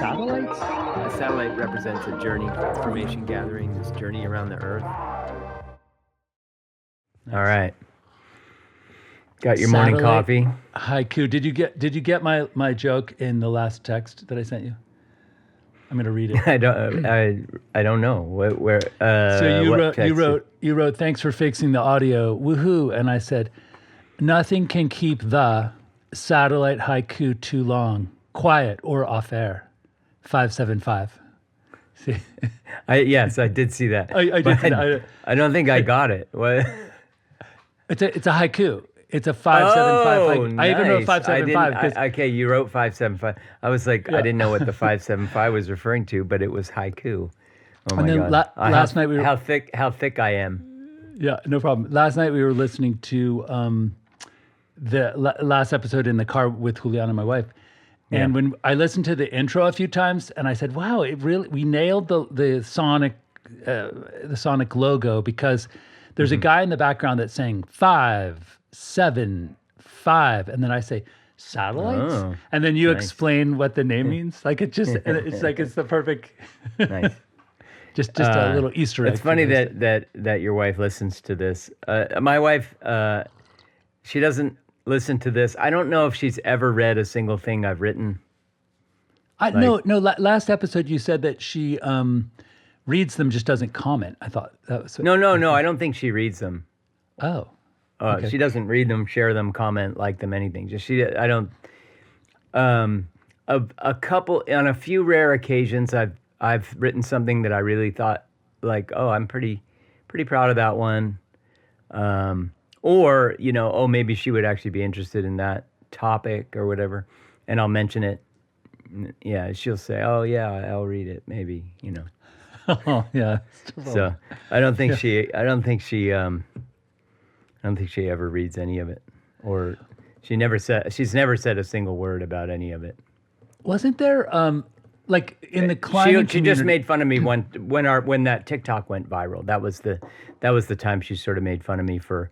satellites? A satellite represents a journey, information gathering, this journey around the Earth. All right. Got your morning coffee. Haiku. Did you get my joke in the last text that I sent you? I'm gonna read it. I don't know where. So you wrote thanks for fixing the audio. Woohoo! And I said nothing can keep the satellite haiku too long. Quiet or off air. 575. See? Yes, I did see that. I did see that. I don't think I got it. What? It's a haiku. It's a 575. Oh, nice. I even wrote 575. Okay, you wrote 575. I was like, yeah. I didn't know what the 575 was referring to, but it was haiku. Oh my god! Last night we were how thick I am. Yeah, no problem. Last night we were listening to the last episode in the car with Juliana, my wife. And when I listened to the intro a few times, and I said, "Wow, we nailed the sonic logo," because there's a guy in the background that's saying 575, and then I say satellites, and then you explain what the name means. Like it's like it's the perfect. Nice. just a little Easter egg. It's funny that your wife listens to this. My wife, she doesn't listen to this. I don't know if she's ever read a single thing I've written. Last episode you said that she reads them, just doesn't comment. I thought that was no. I don't think she reads them. Oh, okay. She doesn't read them, share them, comment, like them, anything. I don't. A couple on a few rare occasions I've written something that I really thought like, oh, I'm pretty proud of that one. Or, maybe she would actually be interested in that topic or whatever, and I'll mention it. Yeah, she'll say, "Oh, yeah, I'll read it." Maybe, Oh, yeah. So I don't think she ever reads any of it, or she's never said a single word about any of it. Wasn't there like in the climbing she just made fun of me when that TikTok went viral. That was the time she sort of made fun of me for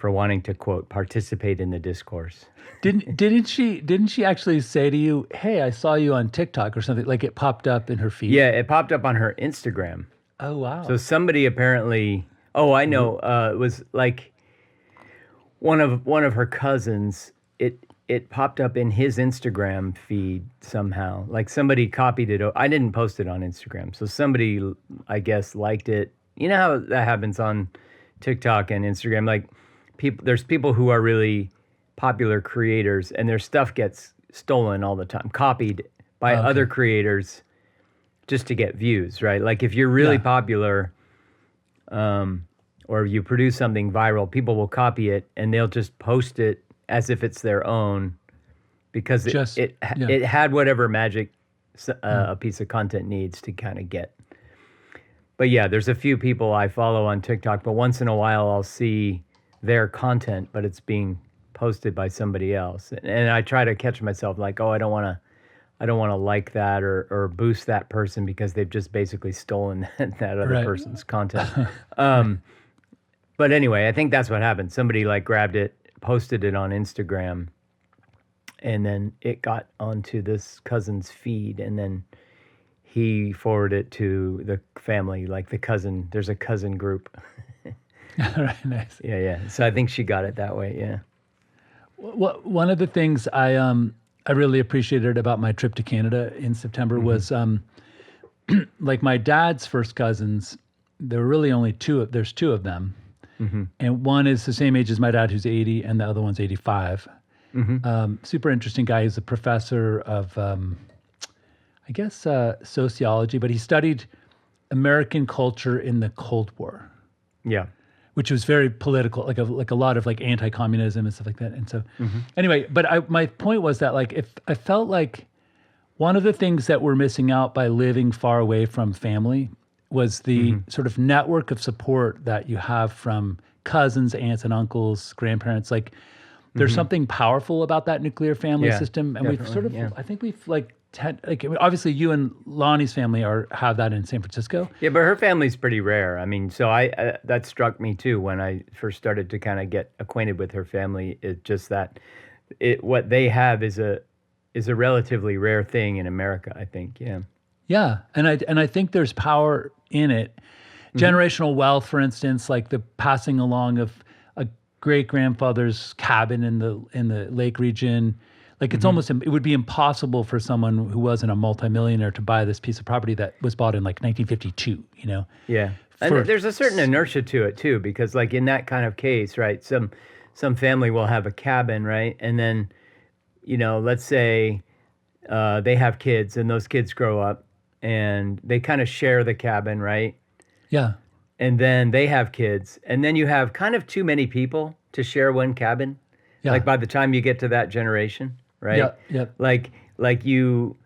wanting to, quote, participate in the discourse. Didn't she actually say to you, "Hey, I saw you on TikTok" or something? Like it popped up in her feed. Yeah, it popped up on her Instagram. Oh wow! So somebody apparently, I know, it was like one of her cousins. It popped up in his Instagram feed somehow. Like somebody copied it. I didn't post it on Instagram, so somebody, I guess, liked it. You know how that happens on TikTok and Instagram, like. There's people who are really popular creators, and their stuff gets stolen all the time, copied by other creators, just to get views, right? Like if you're really popular, or you produce something viral, people will copy it and they'll just post it as if it's their own, because it had whatever magic a piece of content needs to kind of get. But yeah, there's a few people I follow on TikTok, but once in a while I'll see their content, but it's being posted by somebody else, and I try to catch myself like, I don't want to like that or boost that person because they've just basically stolen that other person's content. But anyway, I think that's what happened. Somebody like grabbed it, posted it on Instagram, and then it got onto this cousin's feed, and then he forwarded it to the family, like the cousin. There's a cousin group. All right, nice. Yeah. So I think she got it that way. Yeah. One of the things I really appreciated about my trip to Canada in September was like my dad's first cousins. There were really only there's two of them, and one is the same age as my dad, who's 80, and the other one's 85. Super interesting guy. He's a professor of, I guess, sociology, but he studied American culture in the Cold War. Yeah. Which was very political, like a lot of like anti-communism and stuff like that. And so, anyway, but my point was that like if I felt like one of the things that we're missing out by living far away from family was the sort of network of support that you have from cousins, aunts and uncles, grandparents. Like there's something powerful about that nuclear family system, and we've sort of, I think we've like obviously you and Lonnie's family have that in San Francisco. Yeah, but her family's pretty rare. I mean, so I that struck me too when I first started to kind of get acquainted with her family. It just that what they have is is a relatively rare thing in America, I think. Yeah. Yeah, and I think there's power in it. Generational wealth, for instance, like the passing along of a great grandfather's cabin in the lake region. Like it's almost it would be impossible for someone who wasn't a multimillionaire to buy this piece of property that was bought in like 1952. You know. Yeah, and there's a certain inertia to it too, because like in that kind of case, right? Some family will have a cabin, right, and then, let's say they have kids, and those kids grow up, and they kind of share the cabin, right? Yeah. And then they have kids, and then you have kind of too many people to share one cabin. Yeah. Like by the time you get to that generation, right? Yeah. Yeah. Like you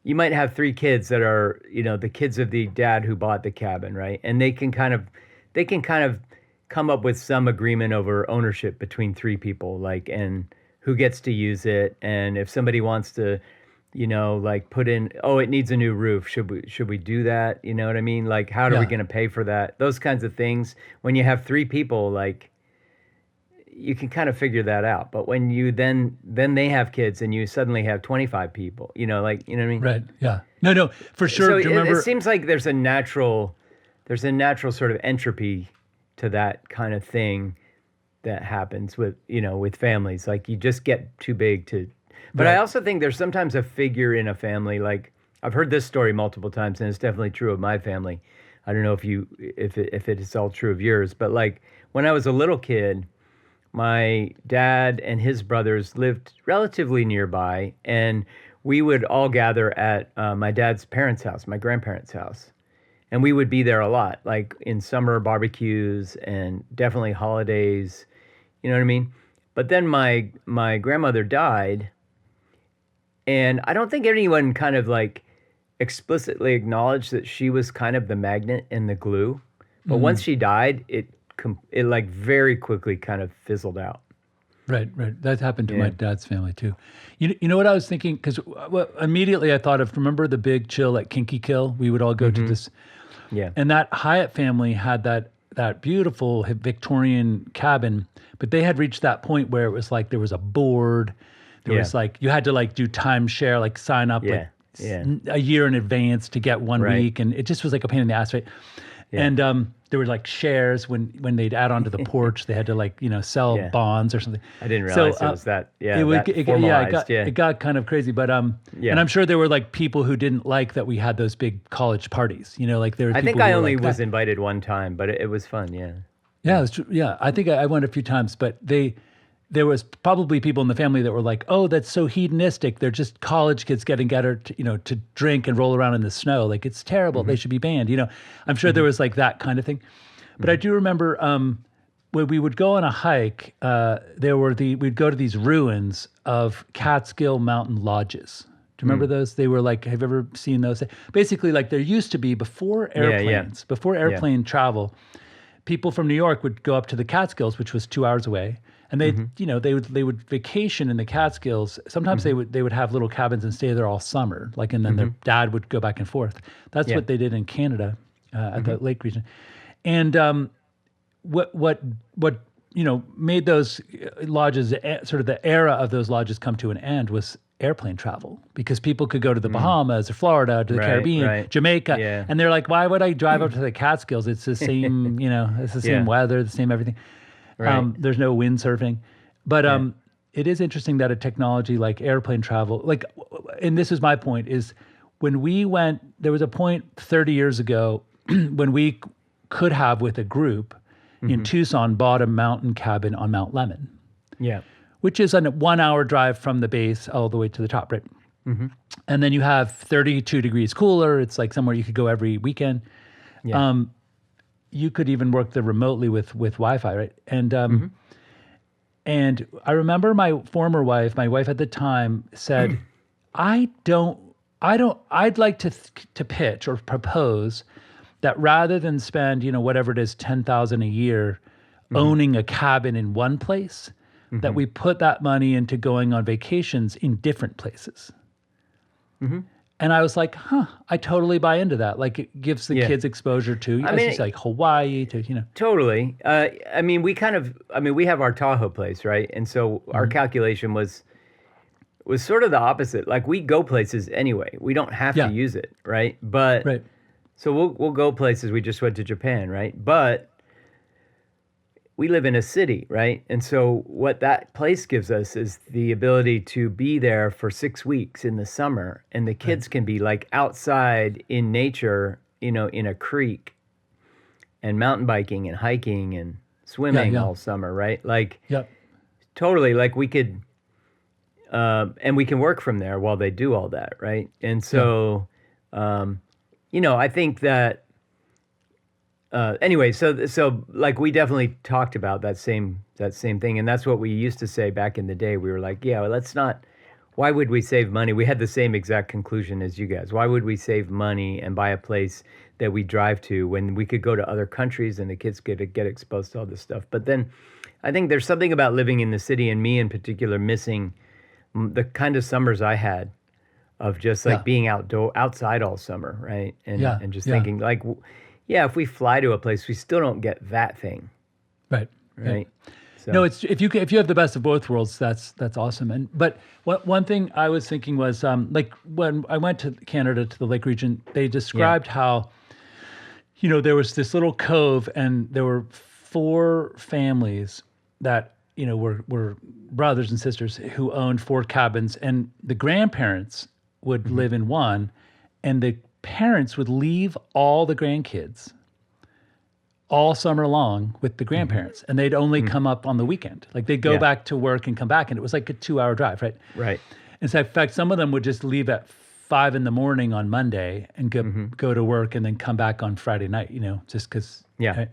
might have 3 kids that are, the kids of the dad who bought the cabin, right? And they can kind of come up with some agreement over ownership between 3 people, like, and who gets to use it, and if somebody wants to, like put in, oh, it needs a new roof. Should we do that? You know what I mean? Like, how are we going to pay for that? Those kinds of things. When you have 3 people, like, you can kind of figure that out. But when you then they have kids and you suddenly have 25 people, like, you know what I mean? Right. Yeah. No, for sure. So Do you remember? it seems like there's a natural sort of entropy to that kind of thing that happens with, with families. Like you just get too big to. But Right. I also think there's sometimes a figure in a family. Like I've heard this story multiple times, and it's definitely true of my family. I don't know if it is all true of yours, but like when I was a little kid, my dad and his brothers lived relatively nearby, and we would all gather at my dad's parents' house, my grandparents' house. And we would be there a lot, like in summer barbecues and definitely holidays, you know what I mean? But then my grandmother died, and I don't think anyone kind of like explicitly acknowledged that she was kind of the magnet and the glue. But once she died, it like very quickly kind of fizzled out. Right. That happened to my dad's family too. You know what I was thinking? Because immediately I thought of, remember the big chill at Kinky Kill? We would all go to this. Yeah. And that Hyatt family had that beautiful Victorian cabin, but they had reached that point where it was like there was a board. There was like, you had to like do timeshare, like sign up like a year in advance to get 1 week. And it just was like a pain in the ass, right? Yeah. And there were like shares when they'd add onto the porch, they had to like, sell bonds or something. I didn't realize it was that. Yeah, it got kind of crazy. But and I'm sure there were like people who didn't like that we had those big college parties. Like there were. I think I only was invited one time, but it was fun. Yeah. Yeah, it was true. Yeah, I think I went a few times, but there was probably people in the family that were like, "Oh, that's so hedonistic. They're just college kids getting together, to drink and roll around in the snow. Like it's terrible. They should be banned." I'm sure there was like that kind of thing. But I do remember when we would go on a hike. We'd go to these ruins of Catskill Mountain lodges. Do you remember those? They were like, have you ever seen those? Basically, like there used to be before airplanes, before airplane travel, people from New York would go up to the Catskills, which was 2 hours away. And they, they would vacation in the Catskills. Sometimes they would have little cabins and stay there all summer. Like, and then their dad would go back and forth. That's what they did in Canada at the lake region. And what made those lodges, sort of the era of those lodges, come to an end was airplane travel, because people could go to the Bahamas or Florida, to the Caribbean, Jamaica, and they're like, why would I drive up to the Catskills? It's the same, it's the same weather, the same everything. Right. There's no windsurfing, but it is interesting that a technology like airplane travel, like, and this is my point, is when we went, there was a point 30 years ago when we could have, with a group in Tucson, bought a mountain cabin on Mount Lemmon. Yeah. Which is a 1 hour drive from the base all the way to the top, right? And then you have 32 degrees cooler. It's like somewhere you could go every weekend. Yeah. You could even work there remotely with Wi-Fi, right? And and I remember my former wife, my wife at the time, said, I'd like to pitch or propose that rather than spend, whatever it is, $10,000 a year owning a cabin in one place, that we put that money into going on vacations in different places. And I was like, I totally buy into that. Like, it gives the kids exposure to, like Hawaii, to, Totally. We have our Tahoe place, right? And so our calculation was, was sort of the opposite. Like we go places anyway. We don't have to use it, right? But Right. so we'll go places. We just went to Japan, right? But we live in a city, right? And so what that place gives us is the ability to be there for 6 weeks in the summer, and the kids can be like outside in nature, you know, in a creek, and mountain biking and hiking and swimming all summer, right? Like totally, like we could, and we can work from there while they do all that, right? And so, you know, I think that. Anyway, so like we definitely talked about that same thing, and that's what we used to say back in the day. We were like, yeah, well, let's not. Why would we save money? We had the same exact conclusion as you guys. Why would we save money and buy a place that we drive to when we could go to other countries and the kids could get exposed to all this stuff? But then, I think there's something about living in the city, and me in particular, missing the kind of summers I had, of just like being outside all summer, right? And just thinking like. Yeah, if we fly to a place, we still don't get that thing. Right. So. No, it's if you have the best of both worlds, that's awesome. And but one thing I was thinking was like when I went to Canada to the Lake region, they described how, you know, there was this little cove and there were 4 families that, you know, were brothers and sisters who owned 4 cabins, and the grandparents would live in one, and the parents would leave all the grandkids all summer long with the grandparents, and they'd only come up on the weekend. Like they'd go back to work and come back, and it was like a 2-hour drive, right? Right. And so in fact, some of them would just leave at 5 a.m. on Monday and go to work and then come back on Friday night, you know, just because. Yeah. Right?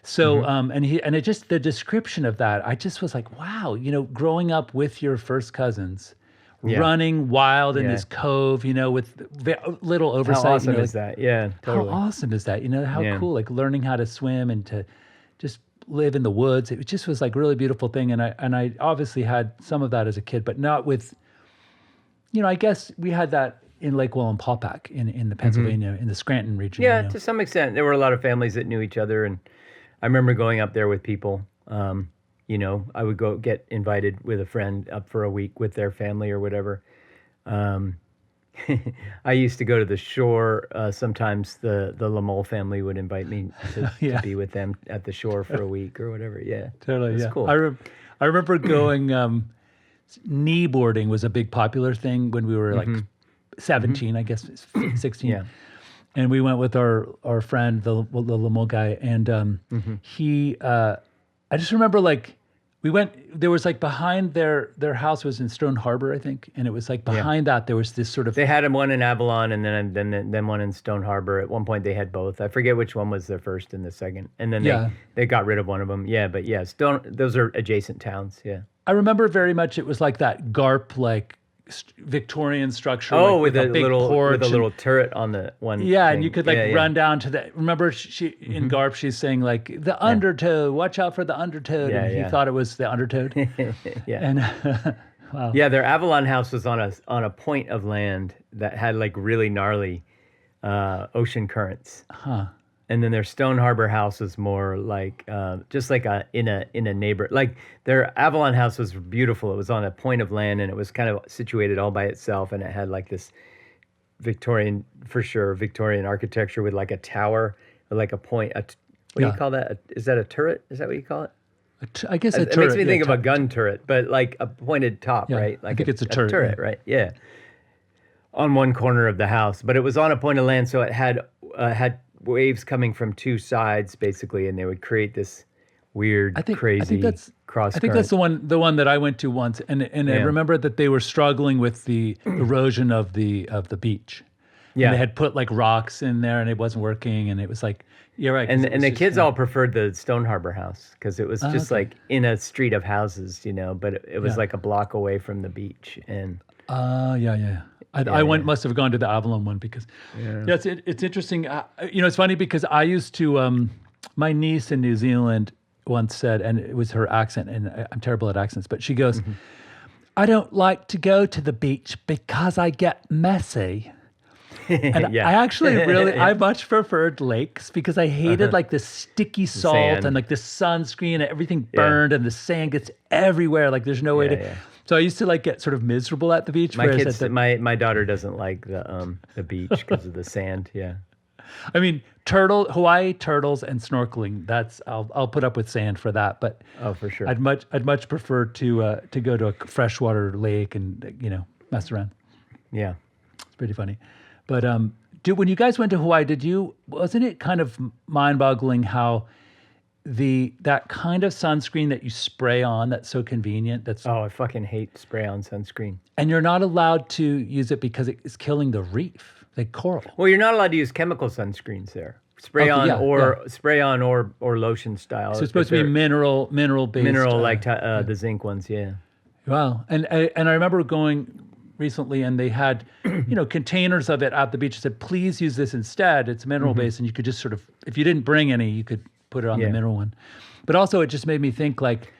So, and it just, the description of that, I just was like, wow, you know, growing up with your first cousins, running wild in this cove, you know, with little oversight. How awesome you know, is that? Yeah, totally. How awesome is that? You know, how cool, like learning how to swim and to just live in the woods. It just was like a really beautiful thing. And I obviously had some of that as a kid, but not with, you know, I guess we had that in Lake Wallenpaupack in the Pennsylvania, in the Scranton region. Yeah, you know? to some extent. There were a lot of families that knew each other, and I remember going up there with people. You know, I would go get invited with a friend up for a week with their family or whatever. I used to go to the shore. Sometimes the Lamole family would invite me to be with them at the shore for a week or whatever. Yeah, totally. It's cool. I remember going. Kneeboarding was a big popular thing when we were like 17, I guess 16. Yeah. And we went with our friend, the Lamole guy, and he. I just remember like we went. There was like behind their house was in Stone Harbor, I think, and it was like behind that there was this sort of. They had one in Avalon and then one in Stone Harbor. At one point they had both. I forget which one was the first and the second, and then they got rid of one of them. Yeah, but yeah, those are adjacent towns. Yeah. I remember very much. It was like that GARP like Victorian structure. Oh, like, with a big little porch little turret on the one. Yeah, thing. and you could like run down to the. Remember, she in GARP, she's saying like the undertow. Watch out for the undertow. Yeah, and he thought it was the undertow. Yeah. And wow. Yeah, their Avalon house was on a point of land that had like really gnarly ocean currents. Huh. And then their Stone Harbor house was more like just like in a neighbor. Like their Avalon house was beautiful. It was on a point of land, and it was kind of situated all by itself, and it had like this Victorian architecture with like a tower, or like a point. What do you call that? Is that a turret? Is that what you call it? I guess a turret. It makes me think of a gun turret, but like a pointed top, right? Like I think it's a turret. Right? Yeah. On one corner of the house, but it was on a point of land, so it had waves coming from 2 sides, basically, and they would create this weird, crazy cross. I think that's the one that I went to once, and I remember that they were struggling with the erosion of the beach. Yeah, and they had put like rocks in there, and it wasn't working, and it was like, you're right. And the kids all preferred the Stone Harbor house because it was just like in a street of houses, you know, but it was like a block away from the beach, and I must have gone to the Avalon one because it's interesting. You know, it's funny because I used to, my niece in New Zealand once said, and it was her accent, and I'm terrible at accents, but she goes, I don't like to go to the beach because I get messy. And I actually I much preferred lakes because I hated like the sticky salt and like the sunscreen and everything burned and the sand gets everywhere. Like there's no way to. So I used to like get sort of miserable at the beach. My whereas kids, my daughter doesn't like the beach because of the sand. Yeah. I mean, Hawaii turtles and snorkeling. I'll put up with sand for that. But Oh, for sure. I'd much prefer to go to a freshwater lake and mess around. Yeah. It's pretty funny. But when you guys went to Hawaii, wasn't it kind of mind-boggling how that kind of sunscreen that you spray on that's so convenient, Oh, I fucking hate spray-on sunscreen. and you're not allowed to use it because it is killing the reef, like coral. Well, you're not allowed to use chemical sunscreens there. Spray on or lotion style. So it's supposed to be mineral based. Mineral like the zinc ones, yeah. Wow. And I remember going recently and they had, containers of it at the beach. It said, please use this instead. It's mineral based. And you could just sort of, if you didn't bring any, you could put it on the mineral one. But also it just made me think like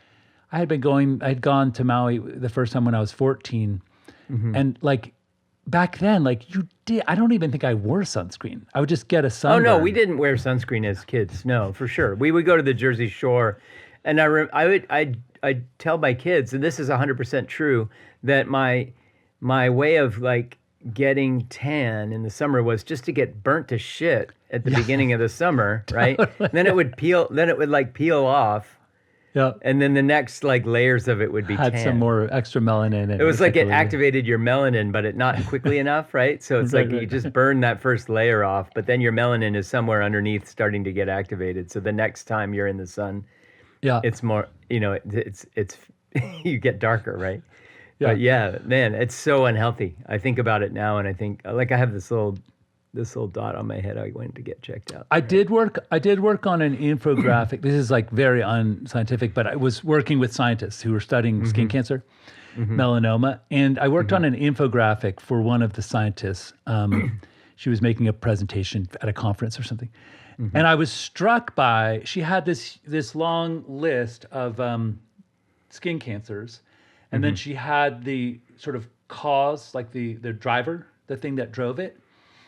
I'd gone to Maui the first time when I was 14. And like back then, like I don't even think I wore sunscreen. I would just get a sunburn. Oh no, we didn't wear sunscreen as kids. No, for sure. We would go to the Jersey Shore, and I'd tell my kids, and this is 100% true, that my way of like getting tan in the summer was just to get burnt to shit at the beginning of the summer, right? Then it would peel off. Yeah. And then the next like layers of it would be had some more extra melanin in it. It was like it activated your melanin, but not quickly enough, right? So it's like you just burn that first layer off, but then your melanin is somewhere underneath starting to get activated. So the next time you're in the sun, it's more, it's you get darker, right? Yeah. But yeah, man, it's so unhealthy. I think about it now, and I think like I have this little dot on my head. I went to get checked out. I did work on an infographic. This is like very unscientific, but I was working with scientists who were studying skin cancer, melanoma, and I worked on an infographic for one of the scientists. She was making a presentation at a conference or something, and I was struck by she had this long list of skin cancers, and then she had the sort of cause, like the driver, the thing that drove it.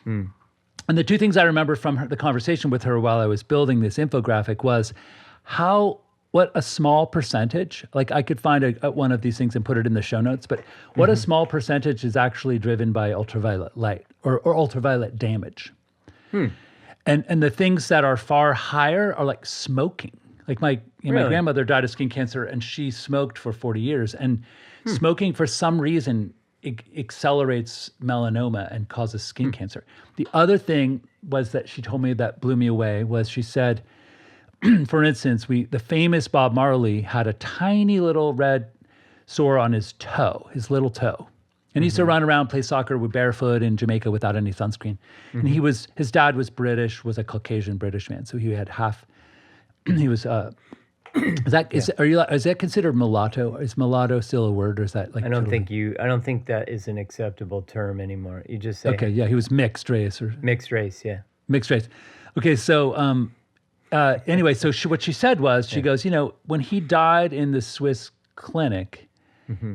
And the two things I remember from the conversation with her while I was building this infographic was what a small percentage, like I could find one of these things and put it in the show notes, but what a small percentage is actually driven by ultraviolet light or ultraviolet damage. And the things that are far higher are like smoking. Like my grandmother died of skin cancer and she smoked for 40 years. And smoking for some reason it accelerates melanoma and causes skin cancer. The other thing was that she told me that blew me away was she said, for instance, the famous Bob Marley had a tiny little red sore on his toe, his little toe. And he used to run around, play soccer with barefoot in Jamaica without any sunscreen. And his dad was British, was a Caucasian British man. So he had he was, is that considered mulatto? Is mulatto still a word, or is that like? I don't think that is an acceptable term anymore. You just say. Okay, yeah, he was mixed race or mixed race, yeah. Mixed race. Okay, so anyway, so what she said was, she goes, when he died in the Swiss clinic,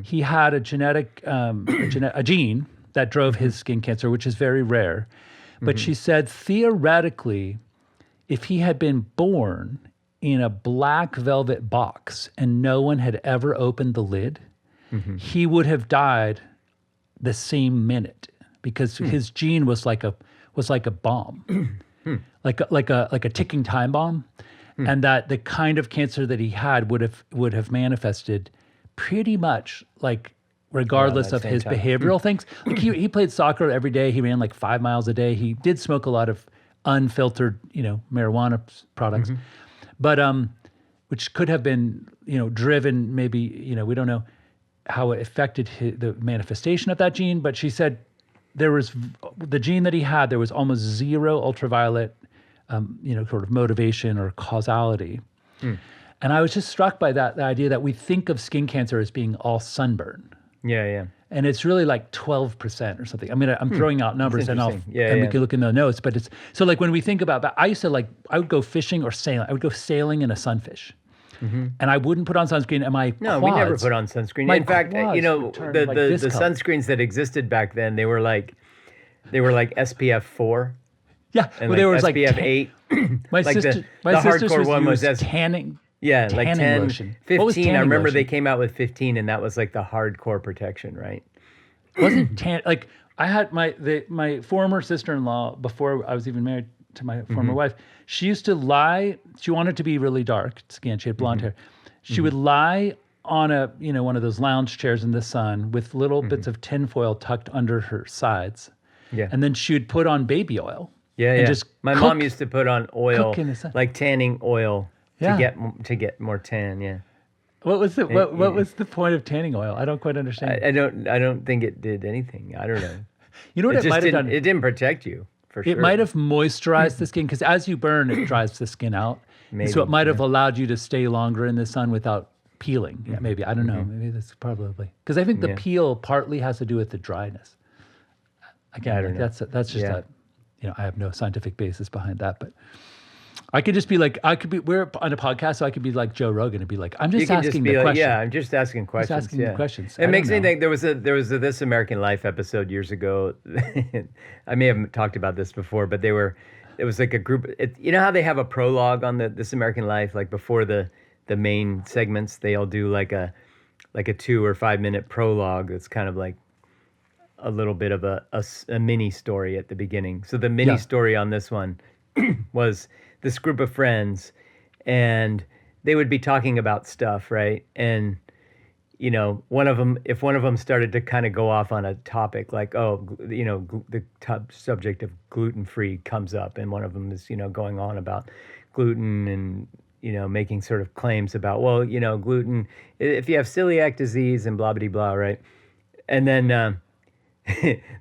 he had a genetic a gene that drove his skin cancer, which is very rare. But she said theoretically, if he had been born in a black velvet box and no one had ever opened the lid, he would have died the same minute because his gene was like a bomb, like a ticking time bomb, and that the kind of cancer that he had would have manifested pretty much like regardless of his behavioral things. Like he played soccer every day. He ran like 5 miles a day. He did smoke a lot of unfiltered, marijuana products. But which could have been, driven maybe, we don't know how it affected the manifestation of that gene. But she said there was the gene that he had, there was almost zero ultraviolet, sort of motivation or causality. And I was just struck by the idea that we think of skin cancer as being all sunburn. Yeah. And it's really like 12% or something. I mean, I'm throwing out numbers and we can look in the notes, but it's, so like when we think about that, I would go fishing or sailing. I would go sailing in a sunfish and I wouldn't put on sunscreen and my quads, we never put on sunscreen. In fact, the sunscreens that existed back then, they were like SPF 4. Yeah. And there was SPF 8. My like sister, the hardcore one was tanning. Yeah, like tanning 10, lotion. What was 15. I tanning remember they lotion? came out with 15, and that was like the hardcore protection, right? Wasn't like I had my former sister-in-law before I was even married to my former wife. She used to lie. She wanted to be really dark skin. She had blonde hair. She would lie on one of those lounge chairs in the sun with little bits of tinfoil tucked under her sides. Yeah. And then she would put on baby oil. Yeah, and yeah. just My cook- mom used to put on oil, cook in the sun. like tanning oil, Yeah. to get more tan. Yeah. What was the what was the point of tanning oil? I don't quite understand. I don't think it did anything. I don't know. You know what it might have done? It didn't protect you for sure. It might have moisturized the skin because as you burn, it dries the skin out. Maybe, So it might have allowed you to stay longer in the sun without peeling. Yeah, maybe. I don't know. Maybe that's probably because I think the peel partly has to do with the dryness. Again, I don't know. That's just I have no scientific basis behind that, but I could just be like, we're on a podcast, so I could be like Joe Rogan and be like, I'm just asking the question. Yeah, I'm just asking questions. asking the questions. It makes me think there was a This American Life episode years ago. I may have talked about this before, but it was like a group. You know how they have a prologue on This American Life, like before the main segments, they all do like a 2 or 5 minute prologue. It's kind of like a little bit of a mini story at the beginning. So the mini story on this one was this group of friends, and they would be talking about stuff, right? And if one of them started to kind of go off on a topic like, the top subject of gluten-free comes up, and one of them is, going on about gluten and, making sort of claims about, gluten, if you have celiac disease and blah, blah, blah, right? And then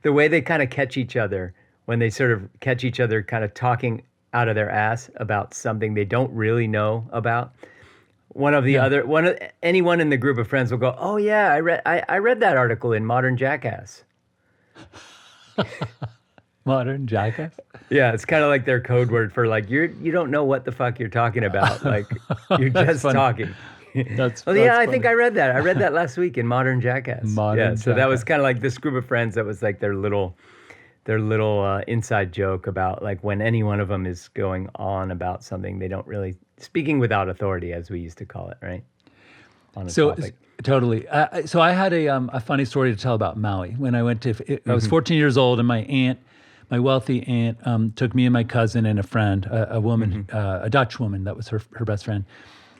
the way they kind of catch each other, when they sort of catch each other kind of talking out of their ass about something they don't really know about, anyone in the group of friends will go, "Oh yeah, I read that article in Modern Jackass." Modern Jackass? Yeah, it's kind of like their code word for like you don't know what the fuck you're talking about. Like you're just funny. talking. That's I think I read that. I read that last week in Modern Jackass. So that was Jackass. kind of like this group of friends. That was like their little inside joke about like when any one of them is going on about something they don't really speaking without authority, as we used to call it, right? On a topic. Totally. So I had a funny story to tell about Maui. When I went to, I was 14 years old, and my wealthy aunt, took me and my cousin and a friend, a woman, a Dutch woman that was her best friend.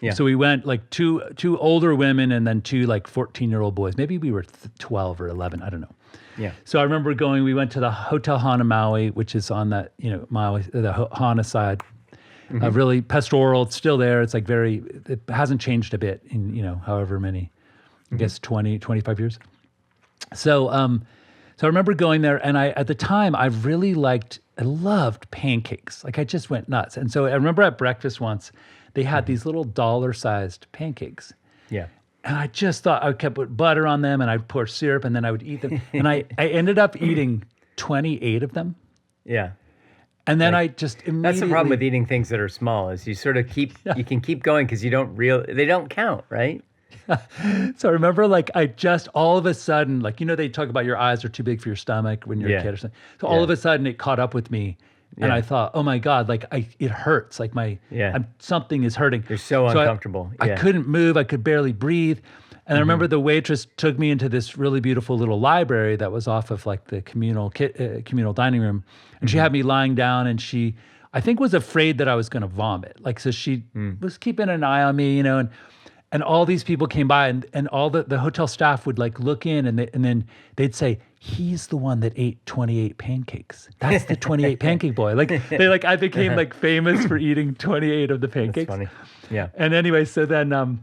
Yeah. So we went like two older women and then two like 14-year-old boys. Maybe we were 12 or 11. I don't know. Yeah. So I remember we went to the Hotel Hana Maui, which is on that, Maui, the Hana side. Really pastoral. It's still there. It's like it hasn't changed a bit in, however many, I guess 20, 25 years. So I remember going there, and at the time I loved pancakes. Like I just went nuts. And so I remember at breakfast once, they had these little dollar-sized pancakes. Yeah. And I just thought I kept put butter on them, and I'd pour syrup, and then I would eat them. And I ended up eating 28 of them. Yeah. And then I just immediately... That's the problem with eating things that are small, is you sort of you can keep going because they don't count, right? So I remember I just all of a sudden, they talk about your eyes are too big for your stomach when you're a kid or something. So all of a sudden it caught up with me. And I thought, oh my God, it hurts. Something is hurting. You're so uncomfortable. I couldn't move. I could barely breathe. And I remember the waitress took me into this really beautiful little library that was off of the communal dining room. And she had me lying down, and she, I think, was afraid that I was going to vomit. So she was keeping an eye on me, and all these people came by, and all the hotel staff would look in, and then they'd say, "He's the one that ate 28 pancakes. That's the 28 pancake boy." I became famous for eating 28 of the pancakes. That's funny. Yeah. And anyway, so then, and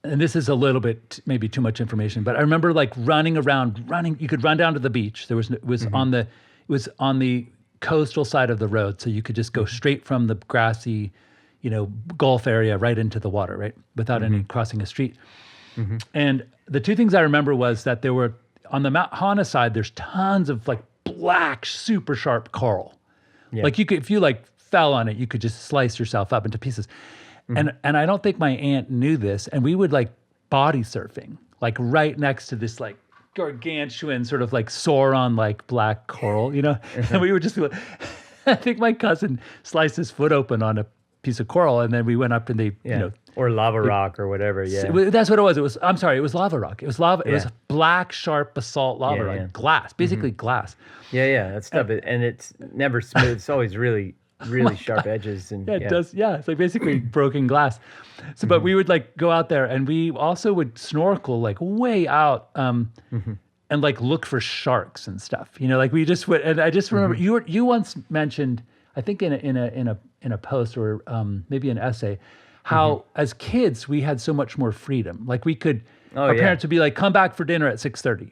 this is a little bit maybe too much information, but I remember running around. You could run down to the beach. It was on the coastal side of the road, so you could just go straight from the grassy, Gulf area right into the water, right, without any crossing a street. And the two things I remember was that there were on the Mount Hana side, there's tons of black, super sharp coral. Yeah. If you fell on it, you could just slice yourself up into pieces. And I don't think my aunt knew this, and we would body surfing right next to this gargantuan sort of Sauron black coral, and we would just be I think my cousin sliced his foot open on a piece of coral, and then we went up and they Or lava rock or whatever. Yeah. That's what it was. I'm sorry, it was lava rock. It was lava. It Yeah. was black, sharp basalt lava rock. yeah. Glass, basically glass. Yeah. That stuff. And it's never smooth. It's always really, really sharp edges. And Yeah, it does. Yeah, it's like basically broken glass. So, but we would like go out there, and we also would snorkel like way out, and like look for sharks and stuff. You know, like we just would. And I just remember you once mentioned, I think in a post or maybe an essay, how as kids we had so much more freedom. Like we could, our parents would be like, "Come back for dinner at 6:30."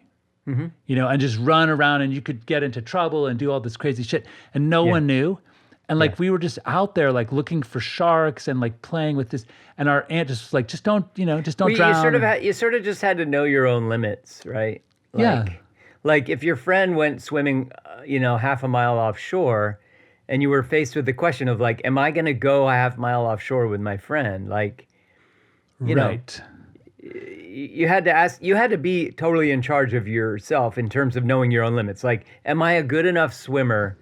You know, and just run around, and you could get into trouble and do all this crazy shit, and no one knew. And like we were just out there like looking for sharks and like playing with this, and our aunt just was like, just don't drown. You sort of just had to know your own limits, right? Like if your friend went swimming, half a mile offshore, and you were faced with the question of like, am I going to go a half mile offshore with my friend? Like, you know, you had to ask, you had to be totally in charge of yourself in terms of knowing your own limits. Like, am I a good enough swimmer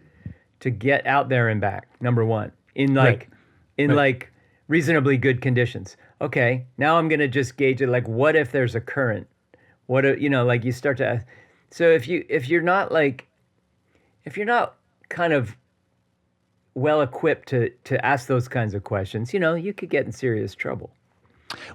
to get out there and back? Number one, in like reasonably good conditions. Okay, now I'm gonna just gauge it. Like, what if there's a current? What if, like you start to ask. So if you're not kind of well equipped to ask those kinds of questions, you could get in serious trouble.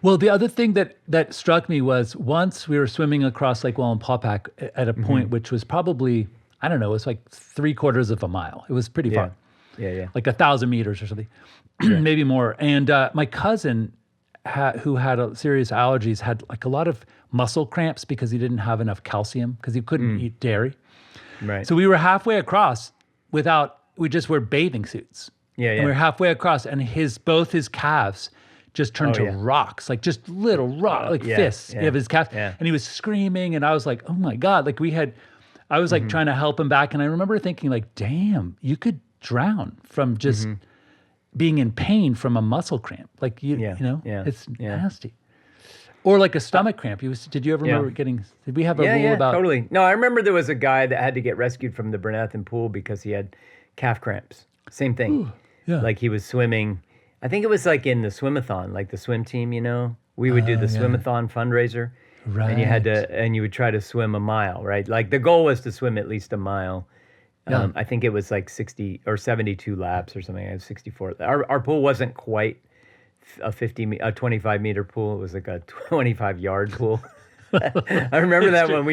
Well, the other thing that struck me was once we were swimming across Lake Wallenpaupack at a point which was probably, I don't know, it was like 3/4 of a mile. It was pretty far. Yeah. Like 1,000 meters or something, maybe more. And my cousin, who had serious allergies, had like a lot of muscle cramps because he didn't have enough calcium because he couldn't eat dairy. Right. So we were halfway across we just were bathing suits. Yeah. And we were halfway across, and both his calves just turned to rocks, like just little fists of his calves. Yeah. And he was screaming, and I was like, oh my God. Like I was like trying to help him back. And I remember thinking like, damn, you could drown from just being in pain from a muscle cramp. Like, it's nasty. Or like a stomach cramp. Did you ever remember did we have a rule about? Yeah, totally. No, I remember there was a guy that had to get rescued from the Bernathen pool because he had calf cramps. Same thing. Ooh, yeah. Like he was swimming. I think it was like in the swimathon, like the swim team, we would do the swimathon fundraiser. Right. And you would try to swim a mile, right? Like the goal was to swim at least a mile. I think it was like 60 or 72 laps or something. I was 64. Our pool wasn't quite a 25 meter pool. It was like a 25 yard pool. I remember that when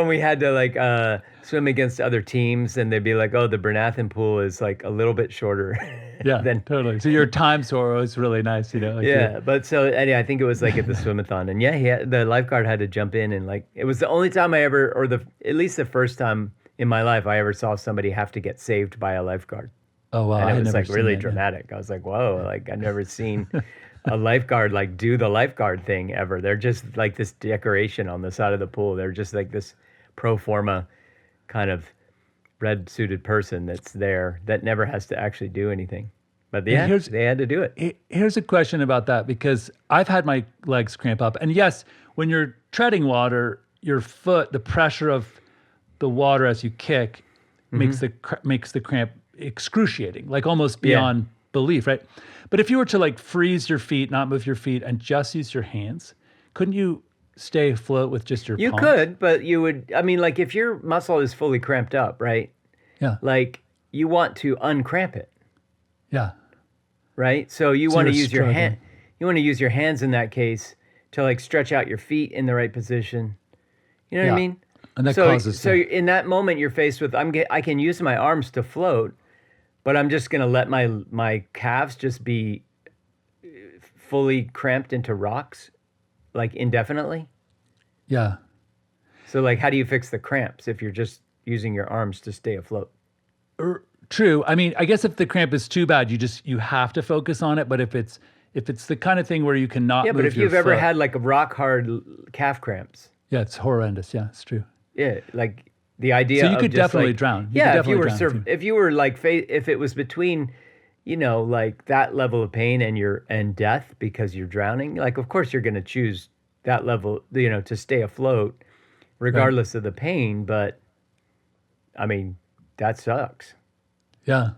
we had to like swim against other teams, and they'd be like, "Oh, the Bernathen pool is like a little bit shorter." Yeah, totally. So your time score was really nice, Like but so anyway, I think it was like at the swimathon, and the lifeguard had to jump in, and like it was the only time I ever, or at least the first time in my life I ever saw somebody have to get saved by a lifeguard. Oh wow! And it was like really dramatic. I was like, whoa! Like I've never seen a lifeguard like do the lifeguard thing ever. They're just like this decoration on the side of the pool. They're just like this pro forma kind of red suited person that's there that never has to actually do anything. But they had to do it. Here's a question about that, because I've had my legs cramp up, and yes, when you're treading water, your foot, the pressure of the water as you kick makes the cramp excruciating, like almost beyond belief, right? But if you were to like freeze your feet, not move your feet, and just use your hands, couldn't you stay afloat with just your palms? You could, but you would, I mean, like if your muscle is fully cramped up, right? Yeah. Like you want to uncramp it. Yeah. Right? So you want to use your hand. You want to use your hands in that case to like stretch out your feet in the right position. You know what I mean? And that causes. So in that moment, you're faced with I can use my arms to float, but I'm just going to let my calves just be fully cramped into rocks, like indefinitely. Yeah. So like, how do you fix the cramps if you're just using your arms to stay afloat? True. I mean, I guess if the cramp is too bad, you have to focus on it. But if it's the kind of thing where you cannot move but if your you've ever foot, had like a rock hard calf cramps. Yeah, it's horrendous. Yeah, it's true. Yeah, like the idea. So you of could just definitely like, drown. If you were like if it was between, like that level of pain and death because you're drowning, like of course you're going to choose that level, to stay afloat, regardless of the pain. But I mean, that sucks. Yeah.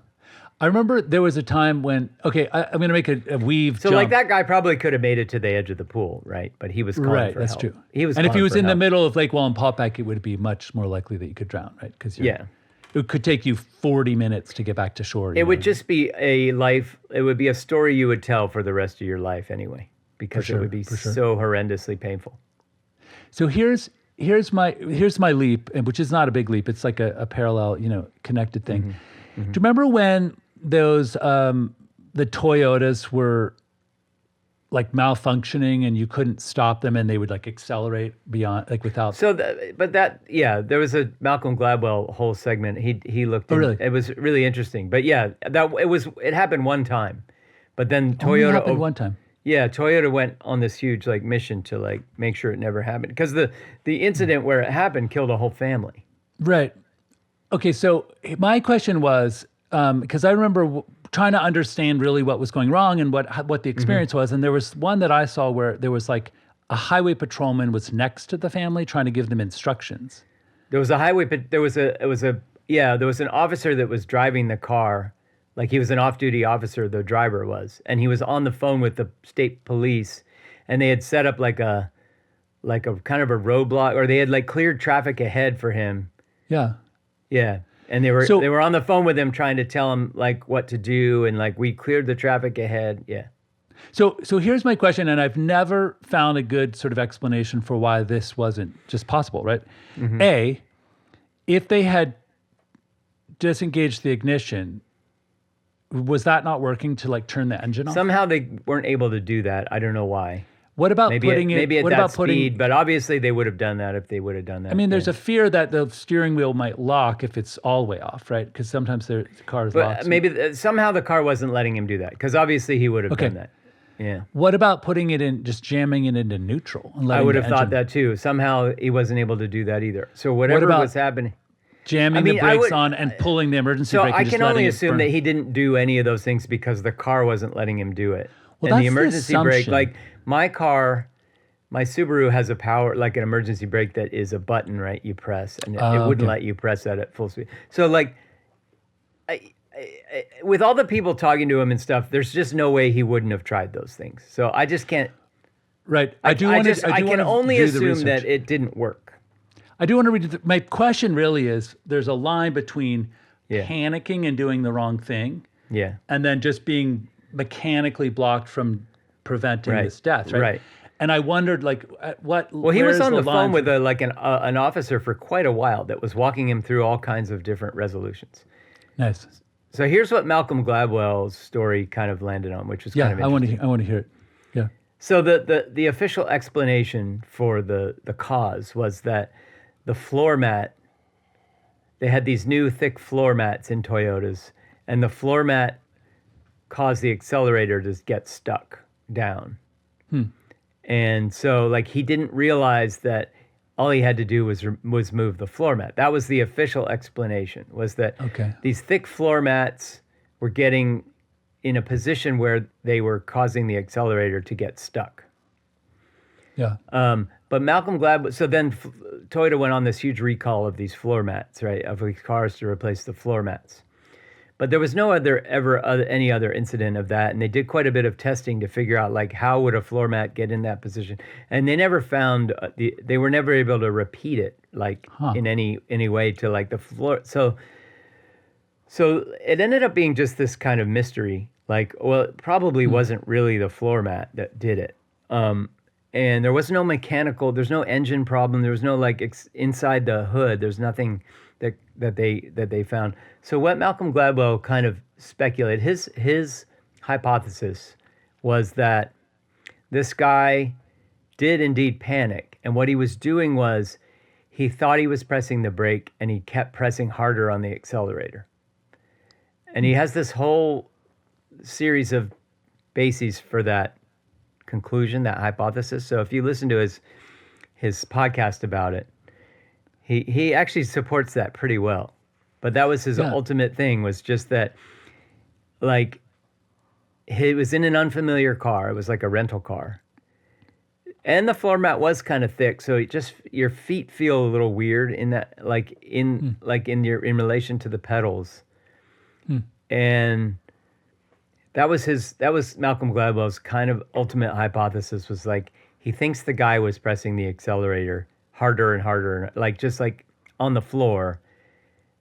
I remember there was a time when, okay, I'm going to make a weave So jump. like that guy probably could have made it to the edge of the pool, right? But he was calling Right, for that's help. true. He was and if he calling was for in the help. middle of Lake Wallenpaupack, it would be much more likely that you could drown, right? Because Yeah. it could take you 40 minutes to get back to shore. It would just be it would be a story you would tell for the rest of your life anyway, because it would be so horrendously painful. So here's my leap, and which is not a big leap. It's like a parallel, connected thing. Do you remember when those the Toyotas were like malfunctioning and you couldn't stop them and they would like accelerate beyond like without. There was a Malcolm Gladwell whole segment. He looked. Really? It was really interesting. But yeah, it happened one time, but then Only Toyota happened one time. Yeah, Toyota went on this huge like mission to like make sure it never happened, because the incident where it happened killed a whole family. Right. Okay, so my question was, because I remember trying to understand really what was going wrong and what the experience was, and there was one that I saw where there was like a highway patrolman was next to the family trying to give them instructions. There was there was an officer that was driving the car, like he was an off-duty officer, the driver was, and he was on the phone with the state police, and they had set up like a kind of a roadblock, or they had like cleared traffic ahead for him. Yeah. Yeah. And they were on the phone with him trying to tell him like what to do, and like we cleared the traffic ahead. Yeah. So here's my question, and I've never found a good sort of explanation for why this wasn't just possible, right? A, if they had disengaged the ignition, was that not working to like turn the engine off? Somehow they weren't able to do that. I don't know why. What about maybe at that speed? But obviously they would have done that if they would have done that. I mean, there's a fear that the steering wheel might lock if it's all the way off, right? Because sometimes the car is locked. Maybe somehow the car wasn't letting him do that, because obviously he would have done that. Yeah. What about putting it in, just jamming it into neutral? And I would have thought that too. Somehow he wasn't able to do that either. So whatever was happening. Jamming the brakes on and pulling the emergency brake. So I can only assume that he didn't do any of those things because the car wasn't letting him do it. Well, and that's the emergency brake, assumption. like my car, my Subaru has like an emergency brake that is a button, right? You press, and it wouldn't let you press that at full speed. So like, with all the people talking to him and stuff, there's just no way he wouldn't have tried those things. So I just can't. Right. I can only assume that it didn't work. I do want to read my question really is, there's a line between panicking and doing the wrong thing. Yeah. And then just being mechanically blocked from preventing this death, right? Right. And I wondered, like, what. Well, he was on the phone with an officer for quite a while that was walking him through all kinds of different resolutions. Nice. So here's what Malcolm Gladwell's story kind of landed on, which is kind of interesting. I want to hear it. Yeah. So the official explanation for the cause was that the floor mat, they had these new thick floor mats in Toyotas, and the floor mat caused the accelerator to get stuck down. And so like he didn't realize that all he had to do was move the floor mat. That was the official explanation, was that these thick floor mats were getting in a position where they were causing the accelerator to get stuck. Yeah. But Malcolm Gladwell, so then Toyota went on this huge recall of these floor mats, right, of these cars to replace the floor mats. But there was no any other incident of that, and they did quite a bit of testing to figure out like how would a floor mat get in that position, and they never found they were never able to repeat it like in any way to like the floor. So it ended up being just this kind of mystery. Like, well, it probably wasn't really the floor mat that did it. And there was no there's no engine problem. There was no like inside the hood. There's nothing that they found. So what Malcolm Gladwell kind of speculated, his hypothesis was that this guy did indeed panic. And what he was doing was he thought he was pressing the brake and he kept pressing harder on the accelerator. And he has this whole series of bases for that conclusion, that hypothesis. So if you listen to his podcast about it, he actually supports that pretty well. But that was his ultimate thing, was just that, like, he was in an unfamiliar car. It was like a rental car. And the floor mat was kind of thick, so your feet feel a little weird in that, like in relation to the pedals. And that was Malcolm Gladwell's kind of ultimate hypothesis, was like, he thinks the guy was pressing the accelerator harder and harder, like just like on the floor,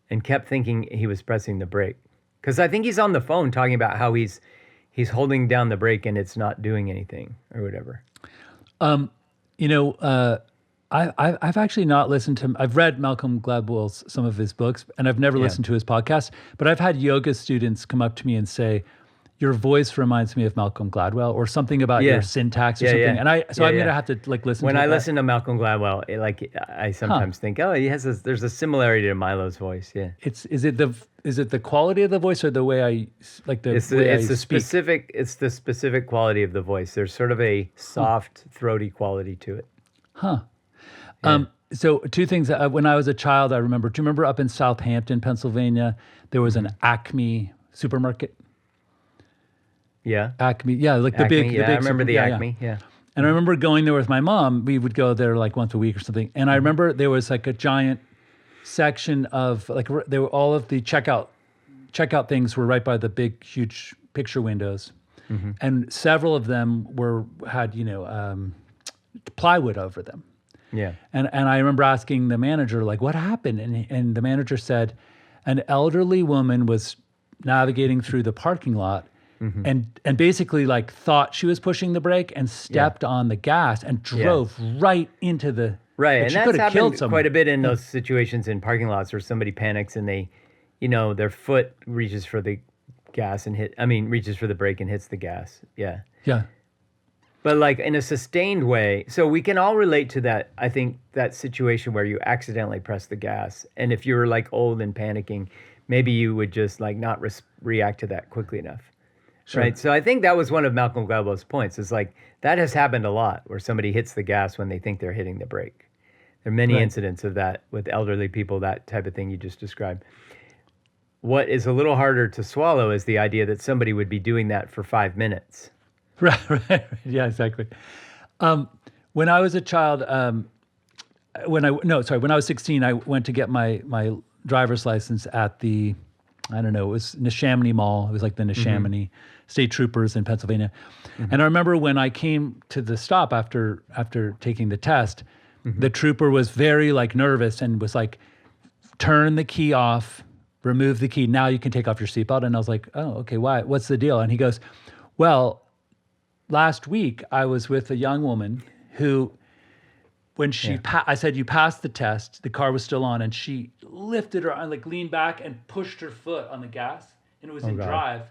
and kept thinking he was pressing the brake. Because I think he's on the phone talking about how he's holding down the brake and it's not doing anything or whatever. You know, I've actually not listened to. I've read Malcolm Gladwell's some of his books, and I've never listened to his podcast. But I've had yoga students come up to me and say, "Your voice reminds me of Malcolm Gladwell," or something about your syntax or something. Yeah. And I'm gonna have to like listen. When to I listen to Malcolm Gladwell, I sometimes think, oh, there's a similarity to Milo's voice. Yeah. Is it the quality of the voice or the way I like the way I speak? It's the specific quality of the voice. There's sort of a soft, throaty quality to it. Huh. Yeah. So two things. When I was a child, I remember. Do you remember up in Southampton, Pennsylvania, there was an Acme supermarket? Yeah. Acme. Yeah, like Acme, the big. I remember the Acme. Yeah. And I remember going there with my mom. We would go there like once a week or something. And I remember there was like a giant section of like there were all of the checkout things were right by the big huge picture windows, and several of them had plywood over them. Yeah. And I remember asking the manager, like, what happened? And the manager said an elderly woman was navigating through the parking lot and basically like thought she was pushing the brake and stepped on the gas and drove right into the... Right, and that's happened someone. quite a bit in those situations in parking lots where somebody panics and they, their foot reaches for the gas and reaches for the brake and hits the gas. Yeah. Yeah. But like in a sustained way, so we can all relate to that. I think that situation where you accidentally press the gas, and if you're like old and panicking, maybe you would just like not react to that quickly enough, right? So I think that was one of Malcolm Gladwell's points. Is like that has happened a lot where somebody hits the gas when they think they're hitting the brake. There are many incidents of that with elderly people, that type of thing you just described. What is a little harder to swallow is the idea that somebody would be doing that for 5 minutes. Right. Yeah, exactly. When I was a child, when I was 16, I went to get my driver's license at the, it was Neshaminy Mall. It was like the Neshaminy State Troopers in Pennsylvania. And I remember when I came to the stop after taking the test, the trooper was very like nervous and was like, turn the key off, remove the key. Now you can take off your seatbelt. And I was like, oh, okay, why? What's the deal? And he goes, well, last week, I was with a young woman who, when she, I said, you passed the test, the car was still on, and she lifted her, like leaned back and pushed her foot on the gas, and it was in drive.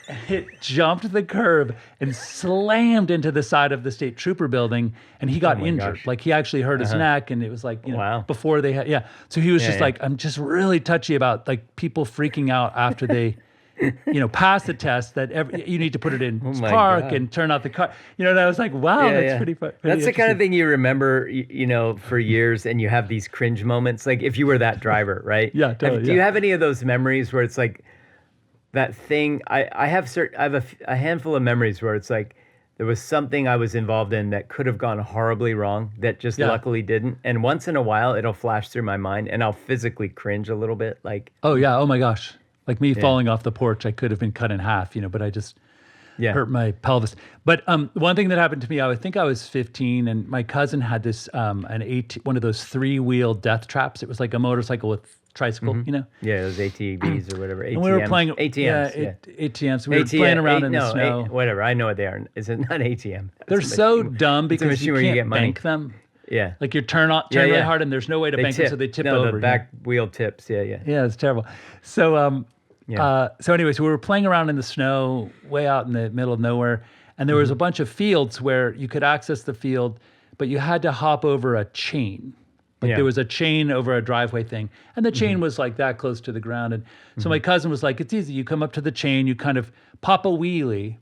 And it jumped the curb and slammed into the side of the state trooper building, and he got injured. Like he actually hurt his neck, and it was like, before they had, So he was just like, I'm just really touchy about like people freaking out after they... pass the test that you need to put it in park and turn out the car. And I was like, wow, that's pretty fun. That's the kind of thing you remember, for years, and you have these cringe moments. Like if you were that driver, right? Yeah, totally. Do you have any of those memories where it's like that thing? I have a handful of memories where it's like there was something I was involved in that could have gone horribly wrong that just luckily didn't. And once in a while, it'll flash through my mind, and I'll physically cringe a little bit. Like, oh yeah, oh my gosh. Like me falling off the porch, I could have been cut in half, but I just hurt my pelvis. But one thing that happened to me, I think I was 15, and my cousin had this one of those 3-wheel death traps. It was like a motorcycle with tricycle, Yeah, those ATVs or whatever. ATMs. And we were playing ATMs. ATMs. We were playing around in the snow. Whatever. I know what they are. Is it not ATM? They're so dumb because you can't bank them. Yeah. Like you turn really hard, and there's no way to bank them, so they tip over. The back wheel tips. Yeah. Yeah, it's terrible. So so anyways, we were playing around in the snow way out in the middle of nowhere, and there was a bunch of fields where you could access the field, but you had to hop over a chain. Like there was a chain over a driveway thing, and the chain was like that close to the ground. And so my cousin was like, it's easy. You come up to the chain, you kind of pop a wheelie,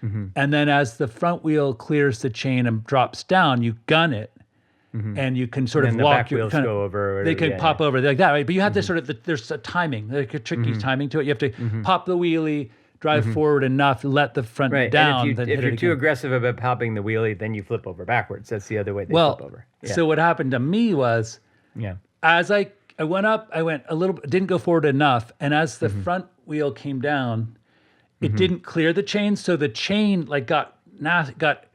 and then as the front wheel clears the chain and drops down, you gun it. And you can sort of walk your kind of, go over. They can pop over like that, right? But you have to sort of there's a timing, like a tricky timing to it. You have to pop the wheelie, drive forward enough, let the front down. And if you're too aggressive about popping the wheelie, then you flip over backwards. That's the other way they flip over. So what happened to me was, as I I went up, I went a little, didn't go forward enough. And as the front wheel came down, it didn't clear the chain. So the chain like got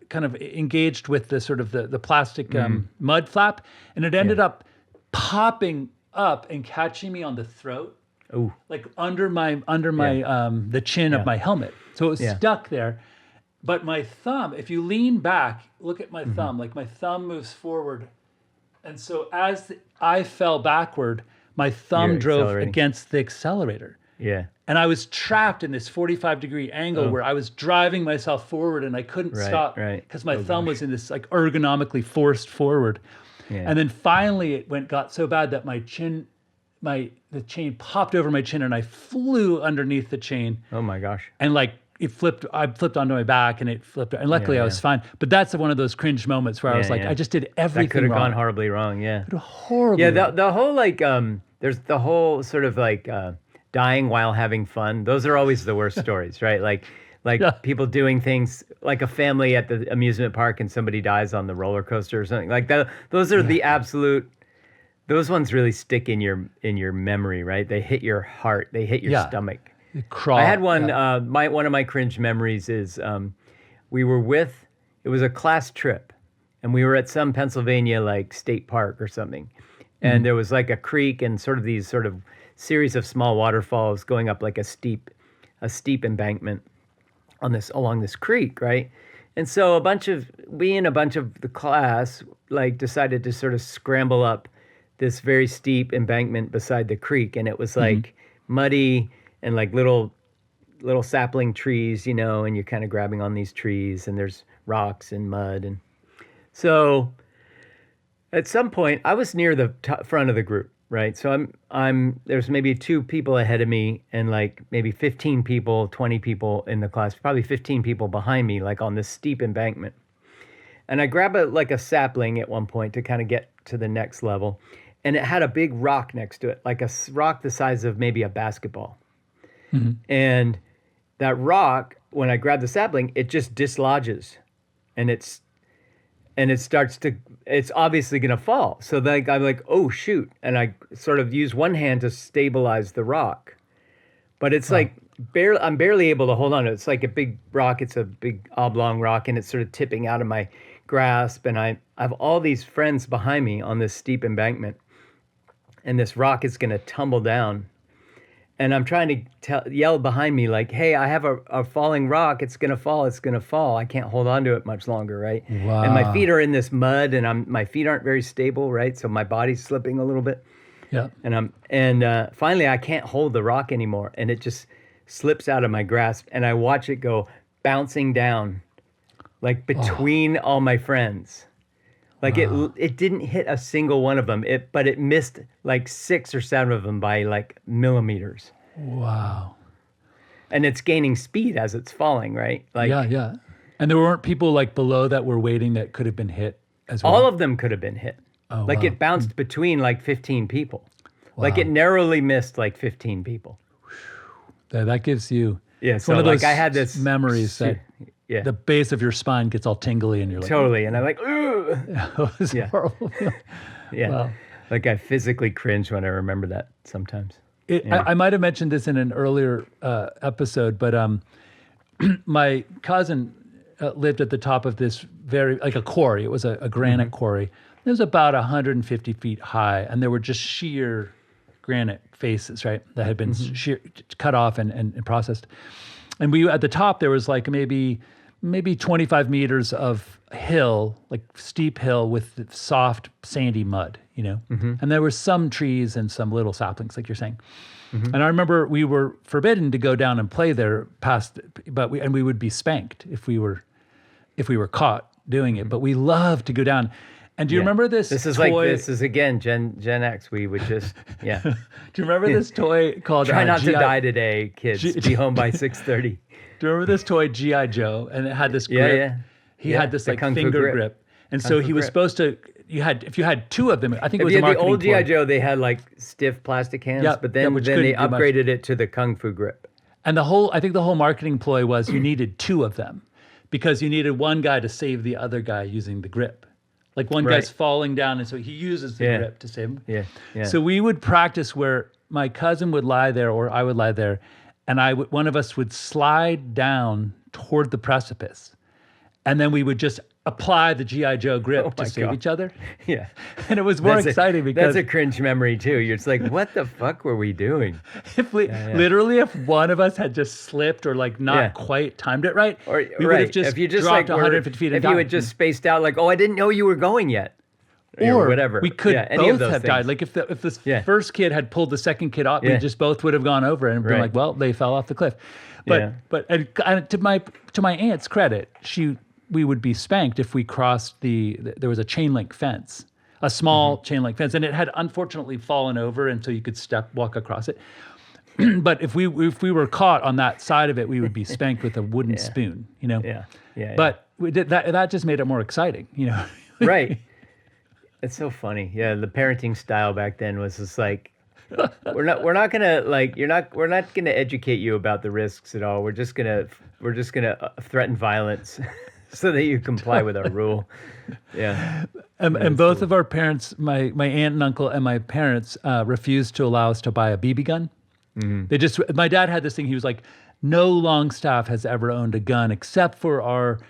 kind of engaged with the sort of the plastic mud flap. And it ended up popping up and catching me on the throat. Ooh. Like under my the chin of my helmet. So it was stuck there. But my thumb, if you lean back, look at my thumb, like my thumb moves forward. And so as I fell backward, my thumb drove against the accelerator. Yeah. And I was trapped in this 45-degree angle where I was driving myself forward and I couldn't stop because my thumb was in this like ergonomically forced forward. Yeah. And then finally it got so bad that my chin, the chain popped over my chin and I flew underneath the chain. Oh my gosh. And like I flipped onto my back and it flipped. And luckily I was fine. But that's one of those cringe moments where I was like, I just did everything that could have wrong. gone horribly wrong. Yeah. Horribly. Yeah. The whole like, there's the whole sort of like dying while having fun. Those are always the worst stories, right? Like people doing things like a family at the amusement park and somebody dies on the roller coaster or something like that. Those are the absolute. Those ones really stick in your memory, right? They hit your heart. They hit your stomach. I had one. One of my cringe memories is we were it was a class trip, and we were at some Pennsylvania like state park or something, and there was like a creek and these series of small waterfalls going up like a steep embankment along this creek, right? And so a bunch of the class like decided to sort of scramble up this very steep embankment beside the creek, and it was like muddy and like little sapling trees, and you're kind of grabbing on these trees, and there's rocks and mud, and so at some point I was near the front of the group, right? So there's maybe 2 people ahead of me, and like maybe 15 people, 20 people in the class, probably 15 people behind me, like on this steep embankment, and I grab a sapling at one point to kind of get to the next level. And it had a big rock next to it, like a rock the size of maybe a basketball. And that rock, when I grab the sapling, it just dislodges, and it's obviously going to fall. So then I'm like, oh shoot. And I sort of use one hand to stabilize the rock, but it's like I'm barely able to hold on to it. It's like a big rock. It's a big oblong rock, and it's sort of tipping out of my grasp. And I have all these friends behind me on this steep embankment, and this rock is going to tumble down. And I'm trying to yell behind me like, hey, I have a falling rock. It's going to fall. It's going to fall. I can't hold on to it much longer, right? Wow. And my feet are in this mud, and my feet aren't very stable, right? So my body's slipping a little bit. Yeah. And finally I can't hold the rock anymore, and it just slips out of my grasp, and I watch it go bouncing down like between all my friends. Like it didn't hit a single one of them, but it missed like 6 or 7 of them by like millimeters. Wow. And it's gaining speed as it's falling, right? Like, yeah. And there weren't people like below that were waiting that could have been hit as well? All of them could have been hit. Oh, like it bounced between like 15 people. Wow. Like it narrowly missed like 15 people. That gives you so one of those I had this memories that the base of your spine gets all tingly and you're like... Totally. And I'm like, ugh. It was horrible. Yeah. Wow. Like I physically cringe when I remember that sometimes. I might have mentioned this in an earlier episode, but my cousin lived at the top of this like a quarry. It was a granite quarry. It was about 150 feet high, and there were just sheer granite faces, right, that had been cut off and processed. And we at the top there was like maybe 25 meters of hill, like steep hill with soft sandy mud, and there were some trees and some little saplings, like you're saying. And I remember we were forbidden to go down and play there but we would be spanked if we were caught doing it. But we loved to go down. And do you remember this? This is toy? This is again Gen X. We would just Do you remember this toy called Try not to die today, kids. Be home by 6:30. Do you remember this toy G.I. Joe? And it had this grip. Yeah. He had this like finger grip. And so he was supposed to, if you had 2 of them, I think it was a marketing the old ploy. G.I. Joe, they had like stiff plastic hands, but then they upgraded it to the Kung Fu grip. And I think the whole marketing ploy was you needed 2 of them because you needed one guy to save the other guy using the grip. Like one guy's falling down, and so he uses the grip to save him. Yeah, yeah. So we would practice where my cousin would lie there, or I would lie there, and one of us would slide down toward the precipice, and then we would just apply the G.I. Joe grip to save each other. Yeah. And it was more exciting because... That's a cringe memory, too. You're just like, what the fuck were we doing? Literally, if one of us had just slipped or like not quite timed it right, we would have just, if you just dropped like 150 feet and if died. you had just spaced out like, oh, I didn't know you were going yet. Or whatever. We could any of both those have things. died. Like if the first kid had pulled the second kid off, we just both would have gone over and been like, well, they fell off the cliff. But and to my aunt's credit, we would be spanked if we crossed there was a chain link fence, a small chain link fence, and it had unfortunately fallen over, and so you could walk across it. But if we were caught on that side of it, we would be spanked with a wooden spoon, you know. But we did that just made it more exciting, you know. Right. It's so funny. Yeah, the parenting style back then was just like, we're not gonna like we're not gonna educate you about the risks at all. We're just gonna threaten violence so that you comply with our rule. Yeah. And both of our parents, my aunt and uncle and my parents, refused to allow us to buy a BB gun. Mm-hmm. My dad had this thing. He was like, no Longstaff has ever owned a gun except for our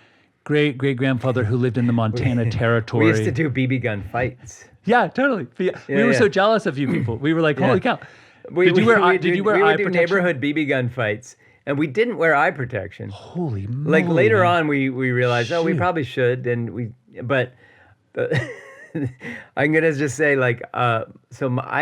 great-great-grandfather who lived in the Montana Territory. We used to do BB gun fights. Yeah, totally. We were so jealous of you people. We were like, holy cow. Did you wear eye protection? Neighborhood BB gun fights, and we didn't wear eye protection. Holy moly. Like later on, we realized, we probably should, but I'm gonna just say like, I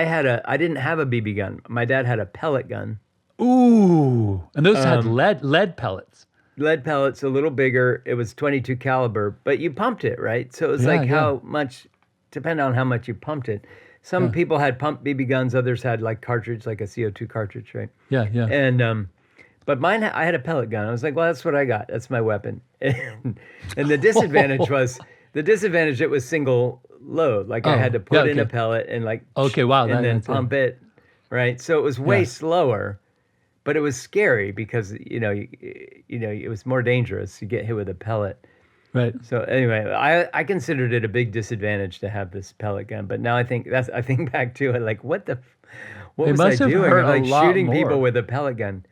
didn't have a BB gun. My dad had a pellet gun. Ooh, and those had lead pellets. Lead pellets, a little bigger. It was 22 caliber, but you pumped it, right? So it was how much, depending on how much you pumped it. Some people had pumped BB guns, others had like cartridge, like a CO2 cartridge, right? Yeah, yeah. And but mine, I had a pellet gun. I was like, well, that's what I got. That's my weapon. And the disadvantage it was single load. Like I had to put in a pellet and like and then pump it, right? So it was way slower. But it was scary because it was more dangerous. You get hit with a pellet, right? So anyway, I considered it a big disadvantage to have this pellet gun. But now I think back to it, like what was I doing? Like shooting people with a pellet gun.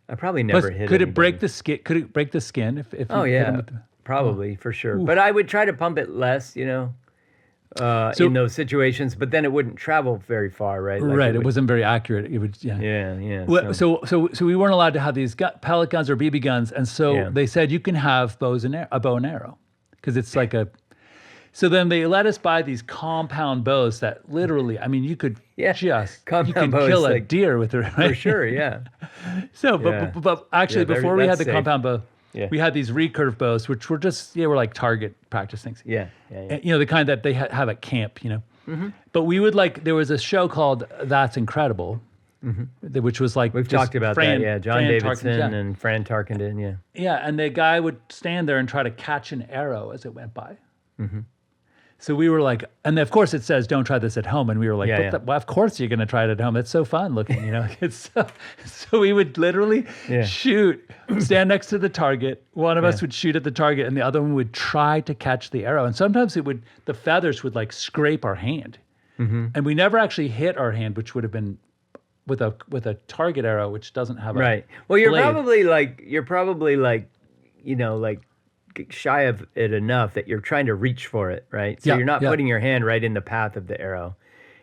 I probably never hit. Could it break the skin? Could it break the skin if hit them with probably for sure. Ooh. But I would try to pump it less, in those situations, but then it wouldn't travel very far, right? Like it wasn't very accurate. It would, yeah. Well, so we weren't allowed to have these pellet guns or BB guns, and so they said you can have a bow and arrow, because it's like a. So then they let us buy these compound bows that literally, I mean, you could kill a deer with it, right? For sure, yeah. So, but actually, before we had the compound bow. Yeah. We had these recurve bows, which were just, were like target practice things. Yeah. And, the kind that they have at camp, Mm-hmm. But we would there was a show called That's Incredible, which was like... We've talked about that, John Davidson and Fran Tarkenton, yeah. Yeah, and the guy would stand there and try to catch an arrow as it went by. Mm-hmm. So we were like, and of course it says, don't try this at home. And we were like, well, of course you're going to try it at home. It's so fun looking, It's so we would literally shoot, stand next to the target. One of us would shoot at the target and the other one would try to catch the arrow. And sometimes the feathers would like scrape our hand. Mm-hmm. And we never actually hit our hand, which would have been with a target arrow, which doesn't have a Well, you're blade. probably like shy of it enough that you're trying to reach for it, right? So you're not putting your hand right in the path of the arrow.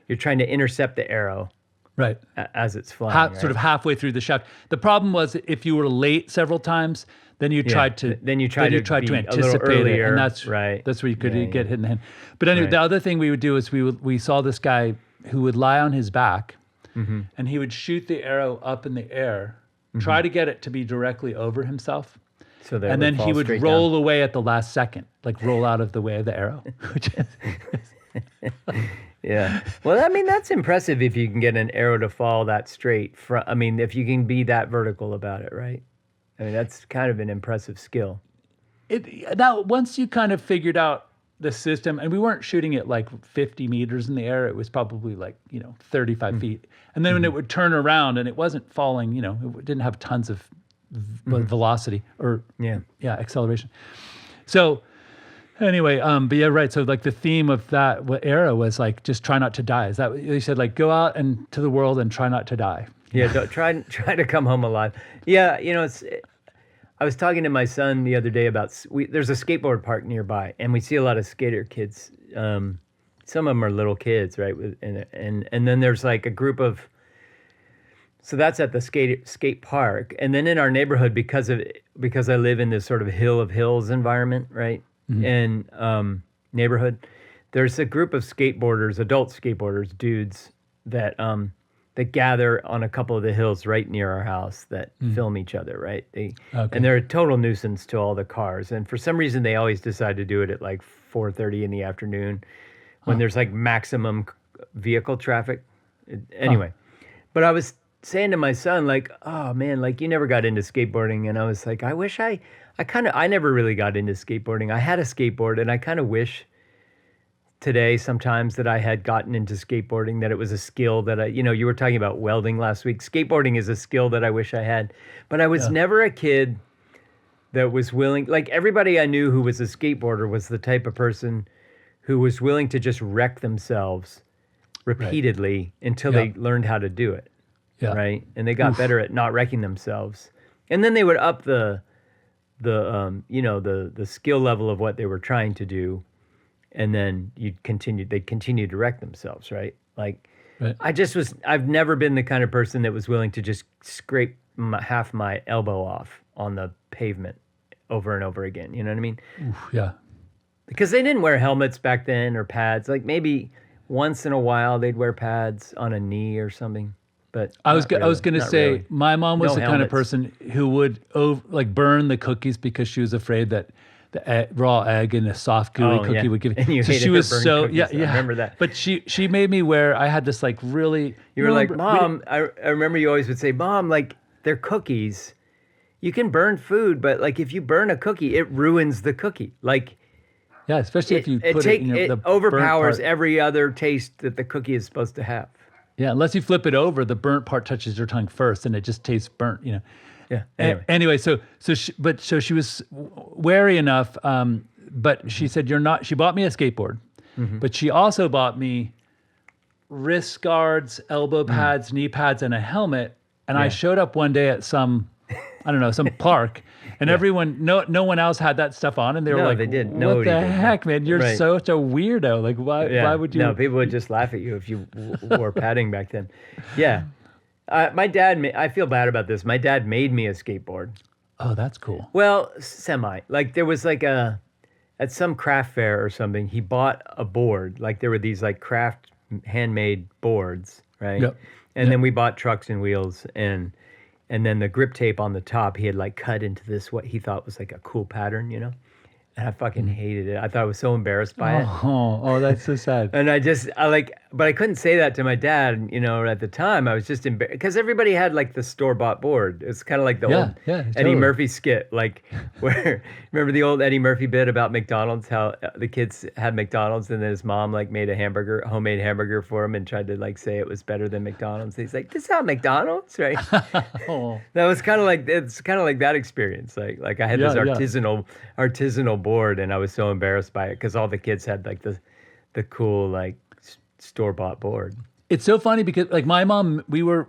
You're trying to intercept the arrow, right, as it's flying, sort of halfway through the shaft. The problem was if you were late several times, then you tried to anticipate it, and that's right. That's where you could get hit in the hand. But anyway, the other thing we would do is we saw this guy who would lie on his back, and he would shoot the arrow up in the air, try to get it to be directly over himself. And then he would roll away at the last second, like roll out of the way of the arrow. Yeah. Well, I mean, that's impressive if you can get an arrow to fall that straight. If you can be that vertical about it, right? I mean, that's kind of an impressive skill. Now, once you kind of figured out the system, and we weren't shooting it like 50 meters in the air, it was probably like, 35 feet. And then when it would turn around and it wasn't falling, it didn't have tons of velocity or acceleration. So Anyway, but yeah, right. So like the theme of that era was like just try not to die. Is that what you said? Like go out and to the world and try not to die. Yeah, don't, try to come home alive. Yeah, you know, I was talking to my son the other day about there's a skateboard park nearby, and we see a lot of skater kids. Some of them are little kids, right? And then there's like a group of. So that's at the skate park, and then in our neighborhood, because I live in this sort of hill of hills environment, right? And neighborhood, there's a group of skateboarders, adult skateboarders, dudes that gather on a couple of the hills right near our house that film each other, right? And they're a total nuisance to all the cars. And for some reason, they always decide to do it at like 4:30 in the afternoon when there's like maximum vehicle traffic. Anyway, but I was saying to my son, like, oh man, like you never got into skateboarding. And I was like, I wish I never really got into skateboarding. I had a skateboard, and I kind of wish today sometimes that I had gotten into skateboarding, that it was a skill that you were talking about welding last week. Skateboarding is a skill that I wish I had, but I was never a kid that was willing, like everybody I knew who was a skateboarder was the type of person who was willing to just wreck themselves repeatedly until they learned how to do it. Yeah. Right. And they got better at not wrecking themselves. And then they would up the skill level of what they were trying to do. And then they'd continue to wreck themselves, right? Like, I've never been the kind of person that was willing to just scrape half my elbow off on the pavement over and over again. You know what I mean? Oof, yeah. Because they didn't wear helmets back then or pads. Like maybe once in a while they'd wear pads on a knee or something. But I was going to say, really. My mom was the kind of person who would burn the cookies because she was afraid that the raw egg and a soft gooey cookie would give. And you hated she was so cookies. I remember that. But she made me wear. I had this like really. You were like, Mom. I remember you always would say, Mom, like they're cookies. You can burn food, but like if you burn a cookie, it ruins the cookie. Like. Yeah, especially if you put it. It overpowers every other taste that the cookie is supposed to have. Yeah, unless you flip it over, the burnt part touches your tongue first, and it just tastes burnt. Yeah. Anyway, so she was wary enough, but she said you're not. She bought me a skateboard, but she also bought me wrist guards, elbow pads, knee pads, and a helmet. And I showed up one day at some park, and everyone, no one else had that stuff on, and they were like, they didn't. What Nobody the did. heck, man? You're such a weirdo. Like, why would you? No, people would just laugh at you if you wore padding back then. Yeah. My dad, I feel bad about this. My dad made me a skateboard. Oh, that's cool. Well, semi. Like there was like at some craft fair or something, he bought a board. Like there were these like craft handmade boards, right? Yep. And then we bought trucks and wheels and then the grip tape on the top, he had like cut into this, what he thought was like a cool pattern, And I fucking hated it. I thought I was so embarrassed by it. Oh, that's so sad. And but I couldn't say that to my dad, at the time. I was just embarrassed because everybody had like the store-bought board. It's kind of like the old Eddie Murphy skit, like where, remember the old Eddie Murphy bit about McDonald's, how the kids had McDonald's and then his mom like made a homemade hamburger for him and tried to like say it was better than McDonald's. He's like, this is not McDonald's, right? That was kind of like, it's kind of like that experience. Like I had this artisanal board, and I was so embarrassed by it because all the kids had like the cool like store-bought board. It's so funny because like my mom, we were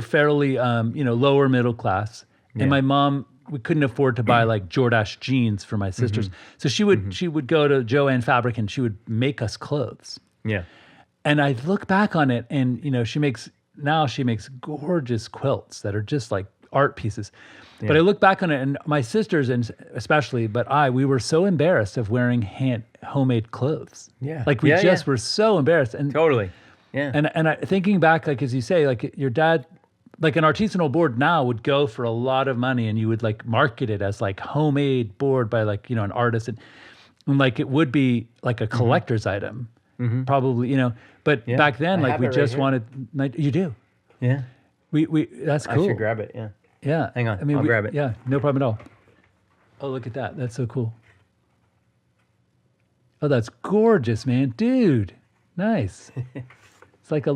fairly lower middle class, and my mom, we couldn't afford to buy like Jordache jeans for my sisters, so she would go to Joann Fabric and she would make us clothes. Yeah, and I look back on it, and she makes gorgeous quilts that are just like art pieces. Yeah. But I look back on it, and my sisters, and especially, we were so embarrassed of wearing homemade clothes. Yeah, like we were so embarrassed. And totally, yeah. And thinking back, like as you say, like your dad, like an artisanal board now would go for a lot of money, and you would like market it as like homemade board by like an artist, and like it would be like a collector's item, probably. But back then, like we just wanted. You do, yeah. We that's cool. I should grab it. Yeah. Yeah. Hang on. I'll grab it. Yeah, no problem at all. Oh, look at that. That's so cool. Oh, that's gorgeous, man. Dude. Nice. It's like a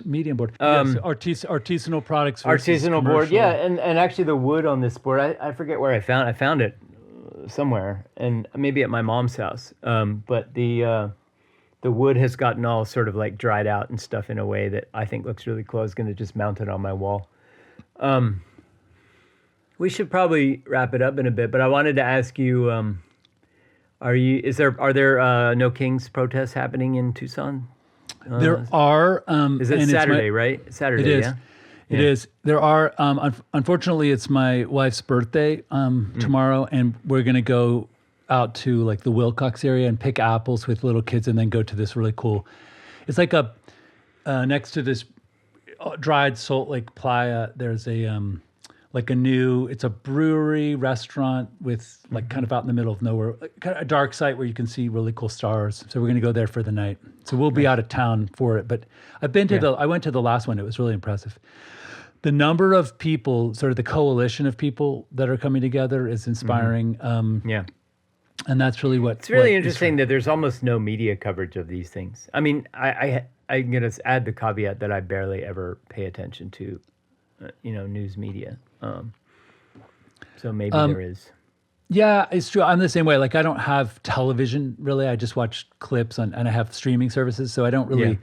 medium board. Yes, artisanal products. Artisanal board, yeah. And actually the wood on this board, I forget where I found it somewhere, and maybe at my mom's house. But the wood has gotten all sort of like dried out and stuff in a way that I think looks really cool. I was going to just mount it on my wall. We should probably wrap it up in a bit, but I wanted to ask you: are there No Kings protests happening in Tucson? There are. Is it Saturday, right? Saturday, it is. yeah. It is. There are. Unfortunately, it's my wife's birthday tomorrow, and we're gonna go out to like the Wilcox area and pick apples with little kids, and then go to this really cool. It's like a next to this dried Salt Lake Playa. There's a like a new. It's a brewery restaurant with like kind of out in the middle of nowhere, kind of a dark site where you can see really cool stars. So we're gonna go there for the night. So we'll be out of town for it. But I've been to I went to the last one. It was really impressive. The number of people, sort of the coalition of people that are coming together is inspiring. And that's really what... It's really interesting that there's almost no media coverage of these things. I mean, I'm going to add the caveat that I barely ever pay attention to, news media. So maybe there is. Yeah, it's true. I'm the same way. Like, I don't have television, really. I just watch clips and I have streaming services, so I don't really... Yeah.